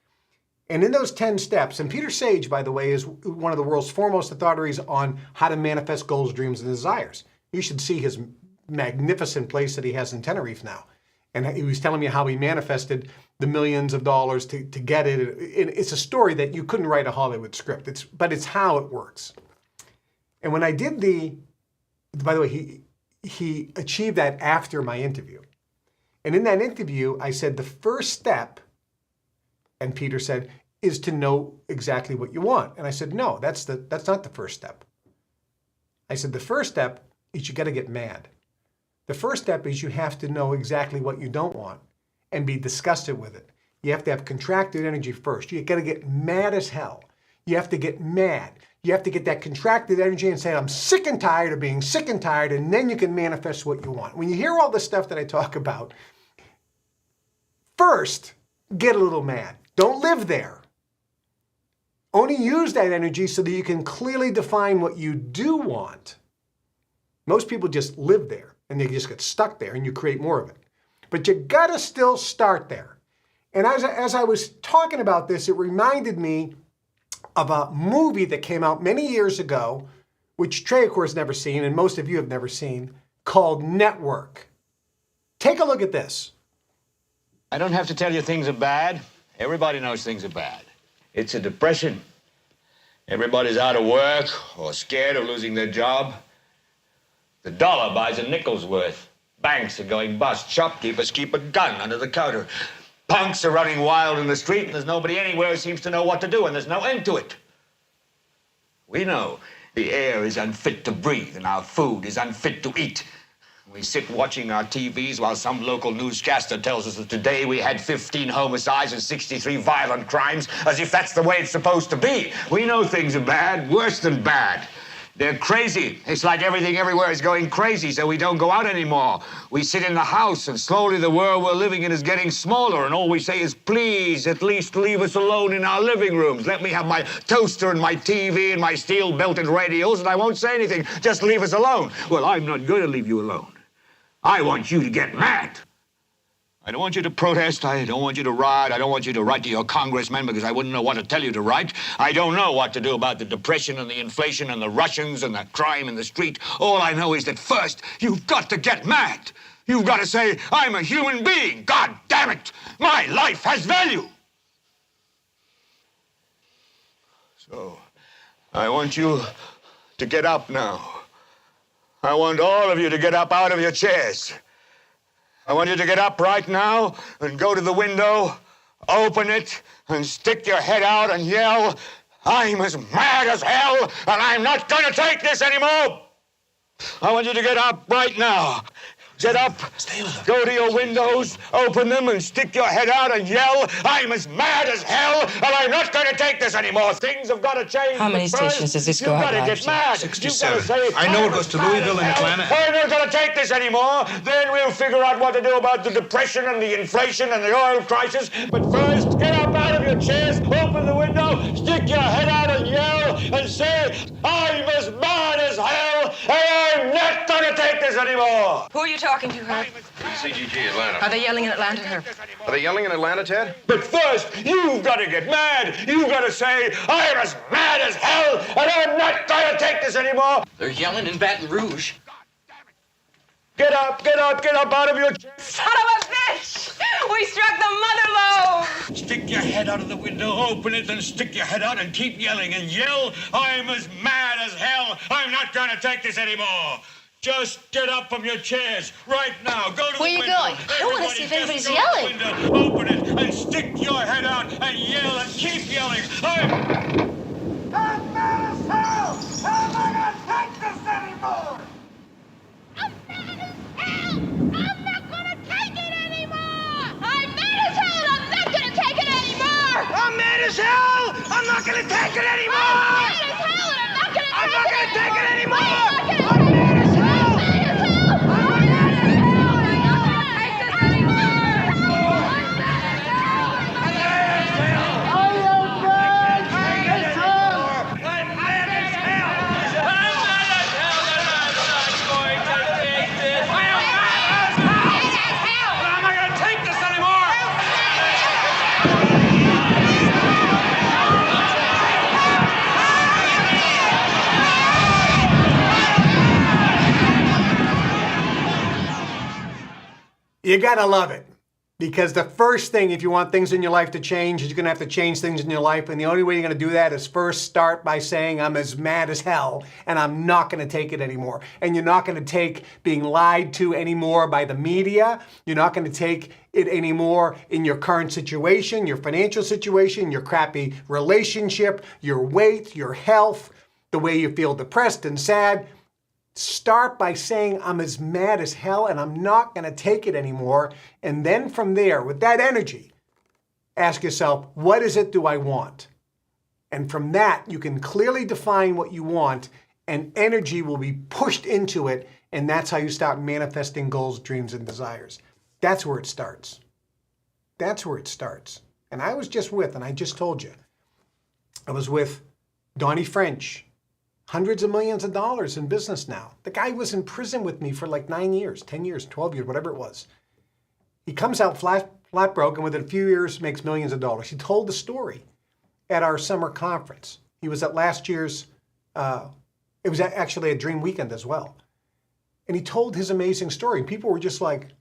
And in those 10 steps, and Peter Sage, by the way, is one of the world's foremost authorities on how to manifest goals, dreams, and desires. You should see his magnificent place that he has in Tenerife now. And he was telling me how he manifested the millions of dollars to get it. It's a story that you couldn't write a Hollywood script, but it's how it works. And when I did by the way, he achieved that after my interview. And in that interview, I said, the first step, and Peter said, is to know exactly what you want. And I said, no, that's not the first step. I said, the first step is you got to get mad. The first step is you have to know exactly what you don't want and be disgusted with it. You have to have contracted energy first. You got to get mad as hell. You have to get mad. You have to get that contracted energy and say, I'm sick and tired of being sick and tired, and then you can manifest what you want. When you hear all the stuff that I talk about, first, get a little mad. Don't live there. Only use that energy so that you can clearly define what you do want. Most people just live there, and they just get stuck there, and you create more of it. But you gotta still start there. And as I was talking about this, it reminded me of a movie that came out many years ago, which Trey, of course, never seen, and most of you have never seen, called Network. Take a look at this. I don't have to tell you things are bad. Everybody knows things are bad. It's a depression. Everybody's out of work or scared of losing their job. The dollar buys a nickel's worth. Banks are going bust. Shopkeepers keep a gun under the counter. Punks are running wild in the street, and there's nobody anywhere who seems to know what to do, and there's no end to it. We know the air is unfit to breathe, and our food is unfit to eat. We sit watching our TVs while some local newscaster tells us that today we had 15 homicides and 63 violent crimes, as if that's the way it's supposed to be. We know things are bad, worse than bad. They're crazy. It's like everything everywhere is going crazy, so we don't go out anymore. We sit in the house, and slowly the world we're living in is getting smaller, and all we say is, please, at least leave us alone in our living rooms. Let me have my toaster and my TV and my steel-belted radios, and I won't say anything. Just leave us alone. Well, I'm not going to leave you alone. I want you to get mad. I don't want you to protest. I don't want you to riot. I don't want you to write to your congressman because I wouldn't know what to tell you to write. I don't know what to do about the depression and the inflation and the Russians and the crime in the street. All I know is that first, you've got to get mad. You've got to say, I'm a human being. God damn it. My life has value. So, I want you to get up now. I want all of you to get up out of your chairs. I want you to get up right now and go to the window, open it, and stick your head out and yell, I'm as mad as hell, and I'm not going to take this anymore. I want you to get up right now. Get up, go to your windows, open them, and stick your head out and yell, I'm as mad as hell, and I'm not going to take this anymore. Things have got to change. How many stations does this go out? You've got to get mad. 67. Say, I know it goes to Louisville and Atlanta. I'm not going to take this anymore. Then we'll figure out what to do about the depression and the inflation and the oil crisis. But first, get up out of your chairs, open the window, stick your head out and yell, and say, I'm as mad as hell, and I'm not going to take this anymore. Who are you talking to, Herb? CGG, Atlanta. Are they yelling in Atlanta, Herb? Are they yelling in Atlanta, Ted? But first, you've got to get mad. You've got to say, I'm as mad as hell, and I'm not going to take this anymore. They're yelling in Baton Rouge. Get up out of your chair. Son of a bitch! We struck the mother load! Stick your head out of the window, open it, and stick your head out and keep yelling and yell, I'm as mad as hell. I'm not going to take this anymore. Just get up from your chairs right now. Go to Where the window. Where are you going? I want to see if anybody's yelling. Window, open it and stick your head out and yell and keep yelling. I'm mad as hell. I'm not going to take this anymore. I'm mad as hell! I'm not gonna take it anymore! I'm mad as hell! I'm not gonna take it anymore! I'm mad as hell. I'm not going to take it anymore. I'm mad as hell and I'm not gonna take it anymore! I'm mad as hell. You gotta love it. Because the first thing, if you want things in your life to change, is you're gonna have to change things in your life. And the only way you're gonna do that is first start by saying, I'm as mad as hell and I'm not gonna take it anymore. And you're not gonna take being lied to anymore by the media. You're not gonna take it anymore in your current situation, your financial situation, your crappy relationship, your weight, your health, the way you feel depressed and sad. Start by saying, I'm as mad as hell and I'm not going to take it anymore. And then from there, with that energy, ask yourself, what is it do I want? And from that, you can clearly define what you want and energy will be pushed into it. And that's how you start manifesting goals, dreams, and desires. That's where it starts. That's where it starts. And I was just with, and I just told you, I was with Donnie French. Hundreds of millions of dollars in business now. The guy was in prison with me for like 9 years, 10 years, 12 years, whatever it was. He comes out flat broke and within a few years makes millions of dollars. He told the story at our summer conference. He was at last year's, it was actually a Dream Weekend as well. And he told his amazing story. And people were just like,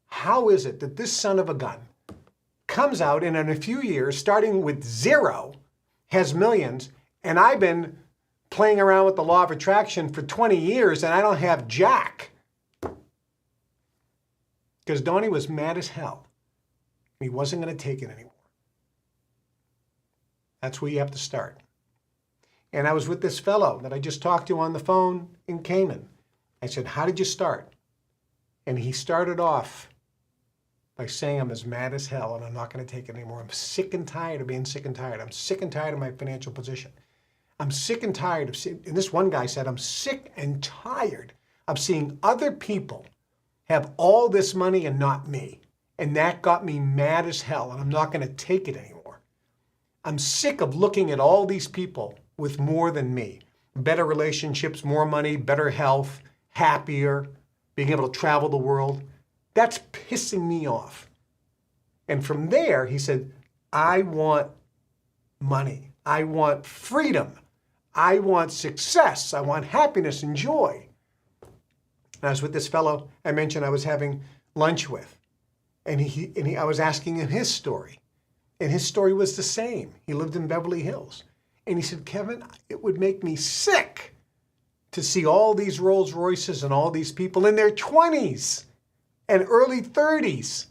how is it that this son of a gun comes out and in a few years, starting with zero, has millions, and I've been playing around with the law of attraction for 20 years and I don't have jack. Because Donnie was mad as hell. He wasn't going to take it anymore. That's where you have to start. And I was with this fellow that I just talked to on the phone in Cayman. I said, how did you start? And he started off by saying, I'm as mad as hell and I'm not going to take it anymore. I'm sick and tired of being sick and tired. I'm sick and tired of my financial position. I'm sick and tired of seeing, and this one guy said, I'm sick and tired of seeing other people have all this money and not me. And that got me mad as hell, and I'm not going to take it anymore. I'm sick of looking at all these people with more than me. Better relationships, more money, better health, happier, being able to travel the world. That's pissing me off. And from there, he said, I want money. I want freedom. I want success. I want happiness and joy. And I was with this fellow I mentioned I was having lunch with. And I was asking him his story. And his story was the same. He lived in Beverly Hills. And he said, Kevin, it would make me sick to see all these Rolls Royces and all these people in their 20s and early 30s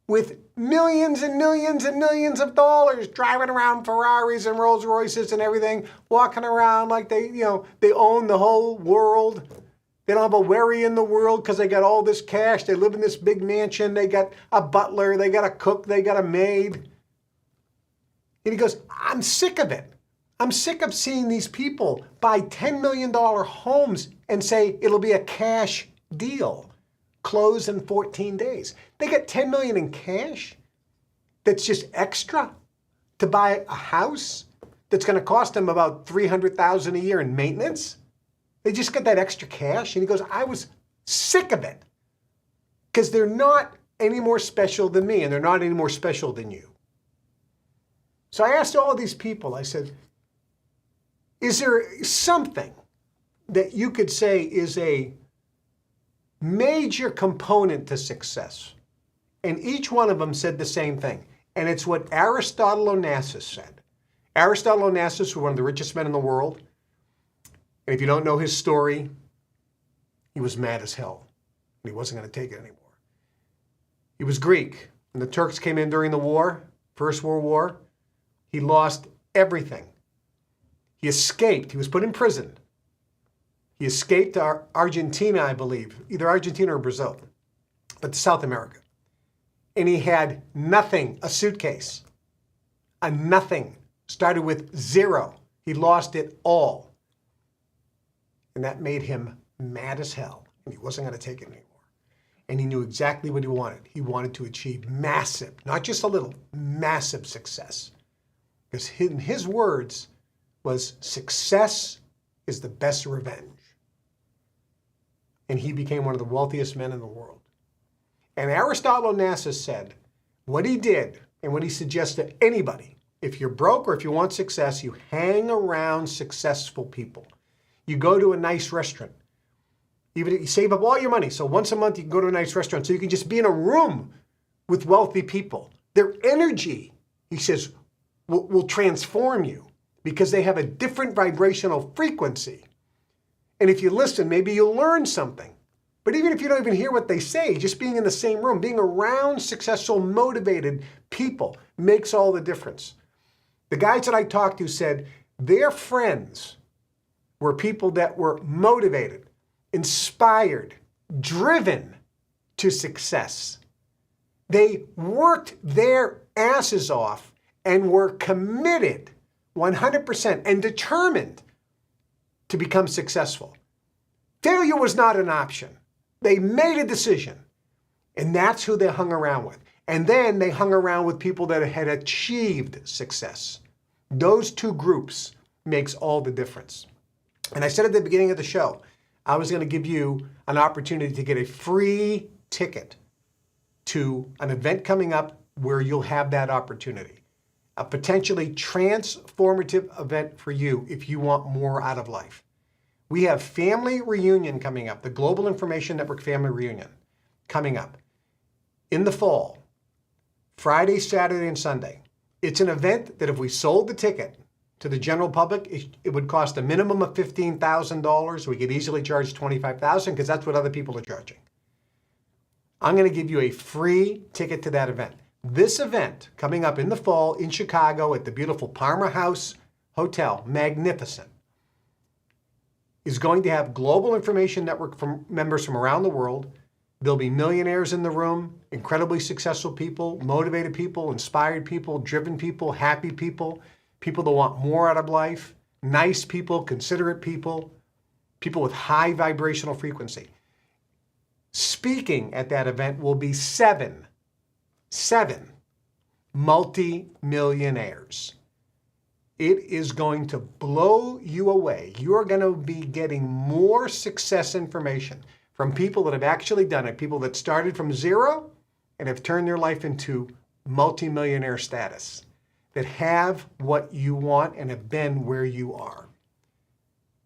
with millions and millions and millions of dollars driving around Ferraris and Rolls Royces and everything, walking around like they own the whole world. They don't have a worry in the world because they got all this cash. They live in this big mansion. They got a butler. They got a cook. They got a maid. And he goes, I'm sick of it. I'm sick of seeing these people buy $10 million homes and say it'll be a cash deal. Close in 14 days. They get $10 million in cash that's just extra to buy a house that's going to cost them about $300,000 a year in maintenance. They just get that extra cash. And he goes, I was sick of it because they're not any more special than me and they're not any more special than you. So I asked all these people, I said, is there something that you could say is a major component to success? And each one of them said the same thing. And it's what Aristotle Onassis said. Aristotle Onassis was one of the richest men in the world. And if you don't know his story, he was mad as hell. And he wasn't going to take it anymore. He was Greek. When the Turks came in during the war, First World War, he lost everything. He escaped. He was put in prison. He escaped to Argentina, I believe, either Argentina or Brazil, but to South America. And he had nothing, a suitcase, a nothing, started with zero. He lost it all. And that made him mad as hell. And he wasn't going to take it anymore. And he knew exactly what he wanted. He wanted to achieve massive, not just a little, massive success. Because in his words was, success is the best revenge. And he became one of the wealthiest men in the world. And Aristotle Onassis said, what he did and what he suggests to anybody, if you're broke or if you want success, you hang around successful people. You go to a nice restaurant. Even if you save up all your money, so once a month you can go to a nice restaurant, so you can just be in a room with wealthy people. Their energy, he says, will transform you because they have a different vibrational frequency. And if you listen, maybe you'll learn something. But even if you don't even hear what they say, just being in the same room, being around successful, motivated people makes all the difference. The guys that I talked to said their friends were people that were motivated, inspired, driven to success. They worked their asses off and were committed 100% and determined to become successful. Failure was not an option. They made a decision, and that's who they hung around with. And then they hung around with people that had achieved success. Those two groups makes all the difference. And I said at the beginning of the show, I was going to give you an opportunity to get a free ticket to an event coming up where you'll have that opportunity. A potentially transformative event for you if you want more out of life. We have Family Reunion coming up, the Global Information Network Family Reunion coming up in the fall, Friday, Saturday, and Sunday. It's an event that if we sold the ticket to the general public, it would cost a minimum of $15,000. We could easily charge $25,000 because that's what other people are charging. I'm going to give you a free ticket to that event. This event coming up in the fall in Chicago at the beautiful Palmer House Hotel, magnificent, is going to have Global Information Network members from around the world. There'll be millionaires in the room, incredibly successful people, motivated people, inspired people, driven people, happy people, people that want more out of life, nice people, considerate people, people with high vibrational frequency. Speaking at that event will be seven multi-millionaires. It is going to blow you away. You're going to be getting more success information from people that have actually done it, people that started from zero and have turned their life into multi-millionaire status, that have what you want and have been where you are.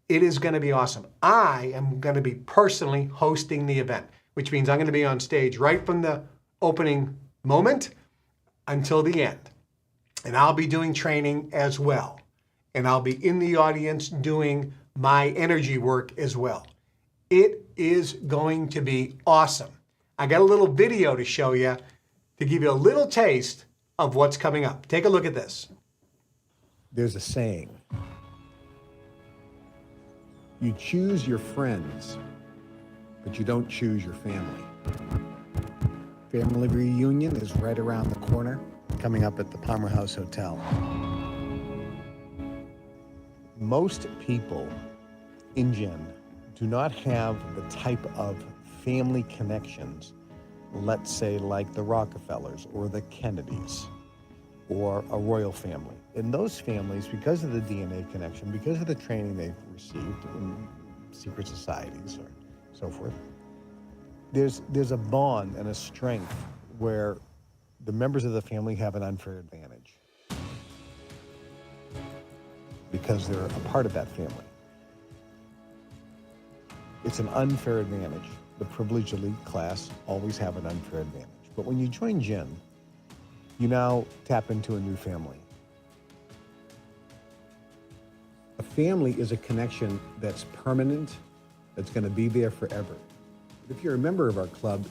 It is going to be awesome. I am going to be personally hosting the event, which means I'm going to be on stage right from the opening moment until the end. And I'll be doing training as well. And I'll be in the audience doing my energy work as well. It is going to be awesome. I got a little video to show you to give you a little taste of what's coming up. Take a look at this. There's a saying. You choose your friends, but you don't choose your family. Family Reunion is right around the corner, coming up at the Palmer House Hotel. Most people in Gen do not have the type of family connections, let's say like the Rockefellers or the Kennedys or a royal family. In those families, because of the DNA connection, because of the training they've received in secret societies or so forth, there's a bond and a strength where the members of the family have an unfair advantage because they're a part of that family. It's an unfair advantage. The privileged elite class always have an unfair advantage. But when you join Gen, you now tap into a new family. A family is a connection that's permanent, that's going to be there forever. If you're a member of our club,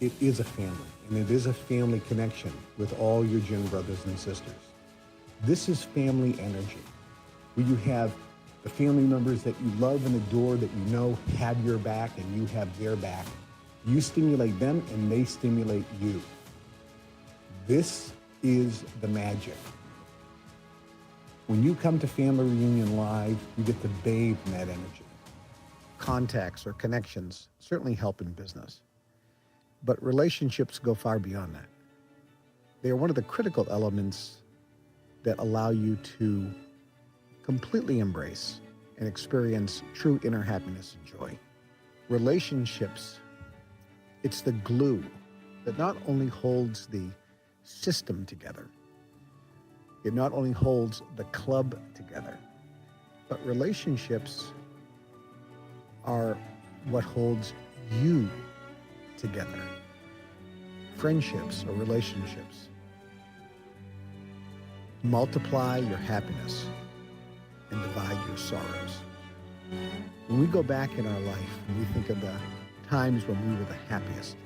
it is a family, and it is a family connection with all your Gen brothers and sisters. This is family energy, where you have the family members that you love and adore, that you know have your back and you have their back. You stimulate them and they stimulate you. This is the magic. When you come to Family Reunion Live, you get to bathe in that energy. Contacts or connections certainly help in business, but relationships go far beyond that. They are one of the critical elements that allow you to completely embrace and experience true inner happiness and joy. Relationships, it's the glue that not only holds the system together, it not only holds the club together, but relationships are what holds you together. Friendships or relationships. Multiply your happiness and divide your sorrows. When we go back in our life and we think of the times when we were the happiest,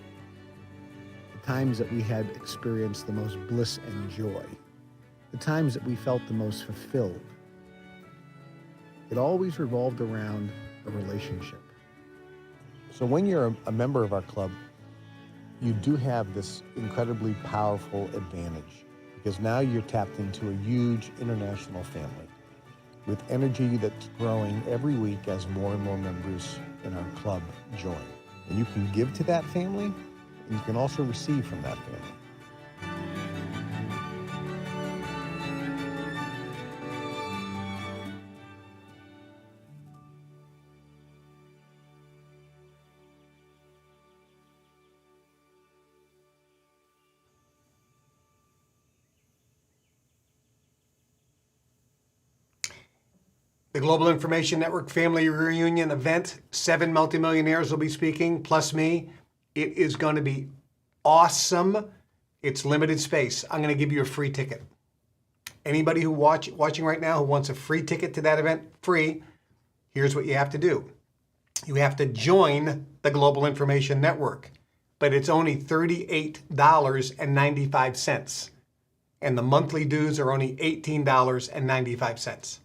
the times that we had experienced the most bliss and joy, the times that we felt the most fulfilled, it always revolved around a relationship. So when you're a member of our club, you do have this incredibly powerful advantage because now you're tapped into a huge international family with energy that's growing every week as more and more members in our club join. And you can give to that family, and you can also receive from that family. The Global Information Network Family Reunion event, 7 multimillionaires will be speaking, plus me. It is going to be awesome. It's limited space. I'm going to give you a free ticket. Anybody who watching right now who wants a free ticket to that event, free, here's what you have to do. You have to join the Global Information Network, but it's only $38.95. And the monthly dues are only $18.95.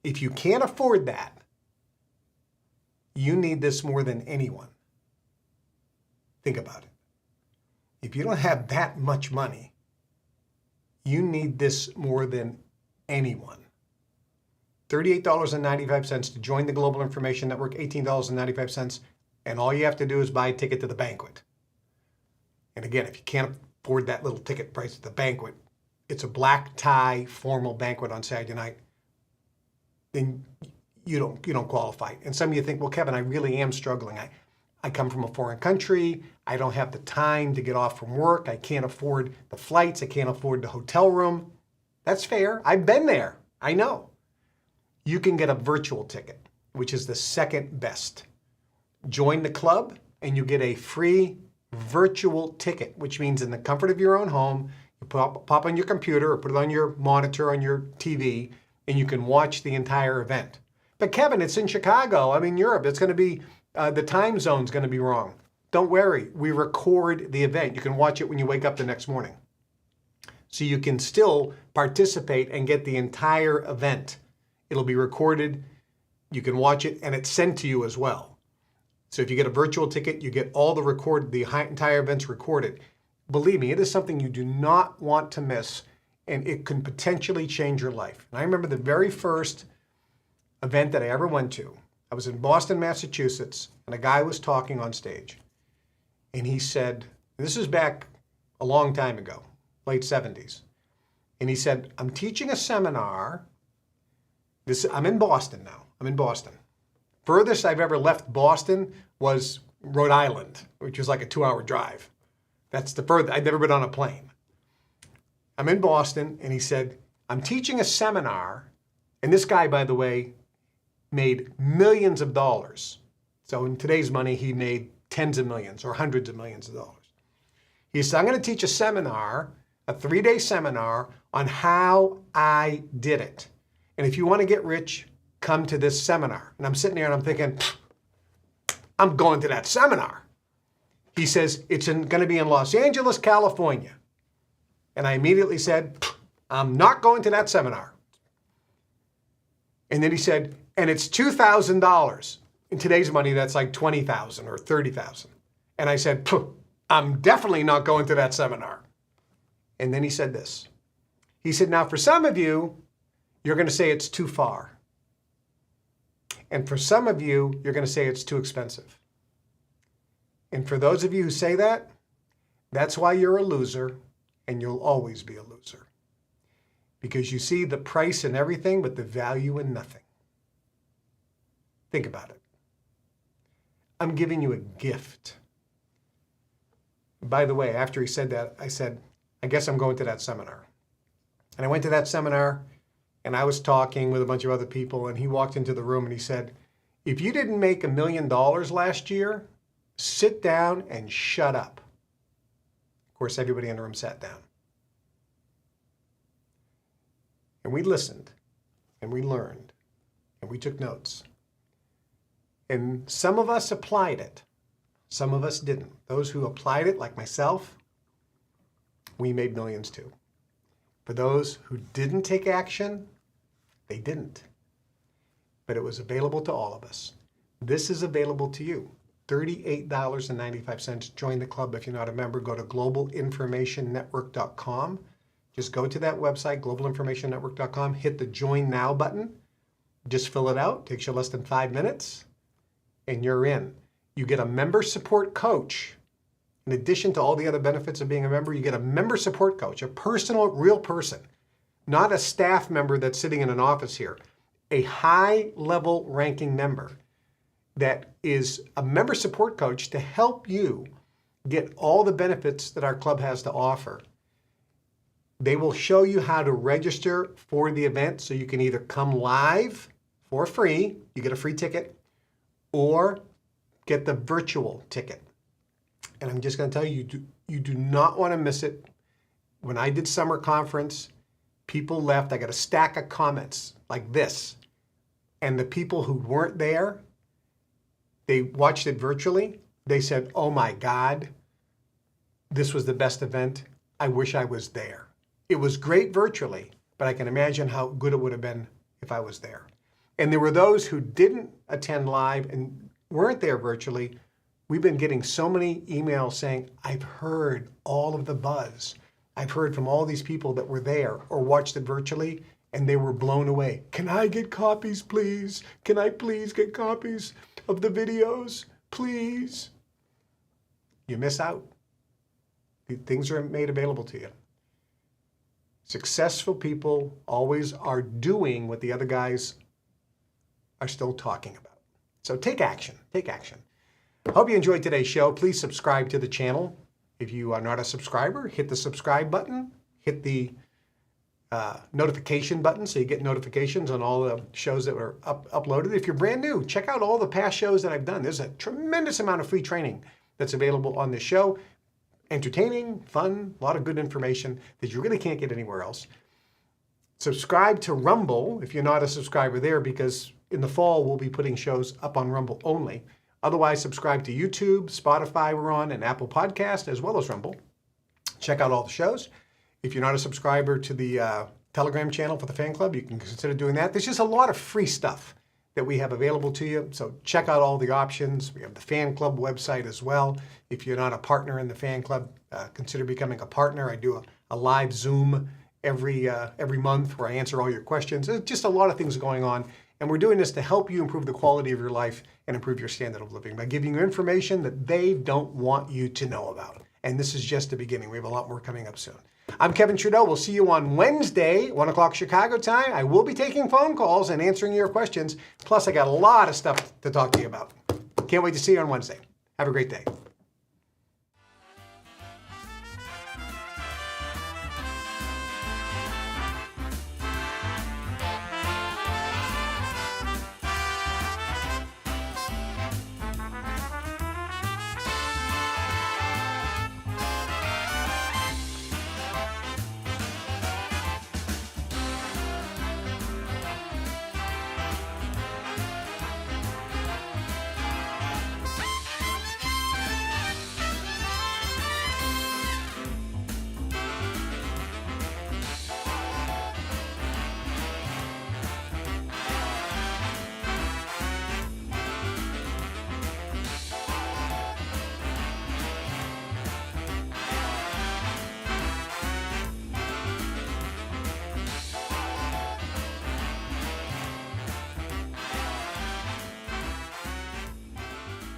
If you can't afford that, you need this more than anyone. Think about it. If you don't have that much money, you need this more than anyone. $38.95 to join the Global Information Network, $18.95, and all you have to do is buy a ticket to the banquet. And again, if you can't afford that little ticket price at the banquet, it's a black tie formal banquet on Saturday night, then you don't qualify. And some of you think, well, Kevin, I really am struggling. I come from a foreign country. I don't have the time to get off from work. I can't afford the flights. I can't afford the hotel room. That's fair. I've been there. I know. You can get a virtual ticket, which is the second best. Join the club and you get a free virtual ticket, which means in the comfort of your own home, you pop on your computer or put it on your monitor on your TV, and you can watch the entire event. But Kevin, it's in Chicago. I'm in Europe. It's going to be, the time zone's going to be wrong. Don't worry. We record the event. You can watch it when you wake up the next morning. So you can still participate and get the entire event. It'll be recorded. You can watch it, and it's sent to you as well. So if you get a virtual ticket, you get all the entire events recorded. Believe me, it is something you do not want to miss, and it can potentially change your life. And I remember the very first event that I ever went to. I was in Boston, Massachusetts, and a guy was talking on stage. And he said, this is back a long time ago, late 70s. And he said, I'm teaching a seminar. I'm in Boston now. I'm in Boston. Furthest I've ever left Boston was Rhode Island, which was like a 2-hour drive. That's the furthest. I'd never been on a plane. I'm in Boston, and he said, I'm teaching a seminar, and this guy, by the way, made millions of dollars. So in today's money, he made tens of millions or hundreds of millions of dollars. He said, I'm going to teach a seminar, a 3-day seminar on how I did it. And if you want to get rich, come to this seminar. And I'm sitting there and I'm thinking, I'm going to that seminar. He says, it's going to be in Los Angeles, California. And I immediately said, I'm not going to that seminar. And then he said, and it's $2,000. In today's money, that's like $20,000 or $30,000. And I said, I'm definitely not going to that seminar. And then he said this. He said, now for some of you, you're going to say it's too far. And for some of you, you're going to say it's too expensive. And for those of you who say that, that's why you're a loser. And you'll always be a loser. Because you see the price in everything, but the value in nothing. Think about it. I'm giving you a gift. By the way, after he said that, I said, I guess I'm going to that seminar. And I went to that seminar, and I was talking with a bunch of other people, and he walked into the room and he said, If you didn't make $1 million last year, sit down and shut up. Of course, everybody in the room sat down. And we listened, and we learned, and we took notes. And some of us applied it. Some of us didn't. Those who applied it, like myself, we made millions too. For those who didn't take action, they didn't. But it was available to all of us. This is available to you. $38.95. Join the club if you're not a member. Go to globalinformationnetwork.com. Just go to that website, globalinformationnetwork.com. Hit the Join Now button. Just fill it out. Takes you less than 5 minutes. And you're in. You get a member support coach. In addition to all the other benefits of being a member, you get a member support coach, a personal, real person, not a staff member that's sitting in an office here, a high-level ranking member that is a member support coach to help you get all the benefits that our club has to offer. They will show you how to register for the event so you can either come live for free, you get a free ticket, or get the virtual ticket. And I'm just going to tell you, you do not want to miss it. When I did summer conference, people left. I got a stack of comments like this. And the people who weren't there, they watched it virtually. They said, oh my God, this was the best event. I wish I was there. It was great virtually, but I can imagine how good it would have been if I was there. And there were those who didn't attend live and weren't there virtually. We've been getting so many emails saying, I've heard all of the buzz. I've heard from all these people that were there or watched it virtually, and they were blown away. Can I get copies, please? Can I please get copies of the videos, please? You miss out. Things are made available to you. Successful people always are doing what the other guys are still talking about. So take action. Take action. Hope you enjoyed today's show. Please subscribe to the channel. If you are not a subscriber, hit the subscribe button. Hit the notification button so you get notifications on all the shows that were uploaded. If you're brand new, check out all the past shows that I've done. There's a tremendous amount of free training that's available on this show. Entertaining, fun, a lot of good information that you really can't get anywhere else. Subscribe to Rumble if you're not a subscriber there, because in the fall we'll be putting shows up on Rumble only. Otherwise, subscribe to YouTube, Spotify we're on, and Apple Podcast, as well as Rumble. Check out all the shows. If you're not a subscriber to the Telegram channel for the fan club, you can consider doing that. There's just a lot of free stuff that we have available to you. So check out all the options. We have the fan club website as well. If you're not a partner in the fan club, consider becoming a partner. I do a live Zoom every month where I answer all your questions. There's just a lot of things going on. And we're doing this to help you improve the quality of your life and improve your standard of living by giving you information that they don't want you to know about. And this is just the beginning. We have a lot more coming up soon. I'm Kevin Trudeau. We'll see you on Wednesday, 1 o'clock Chicago time. I will be taking phone calls and answering your questions. Plus, I got a lot of stuff to talk to you about. Can't wait to see you on Wednesday. Have a great day.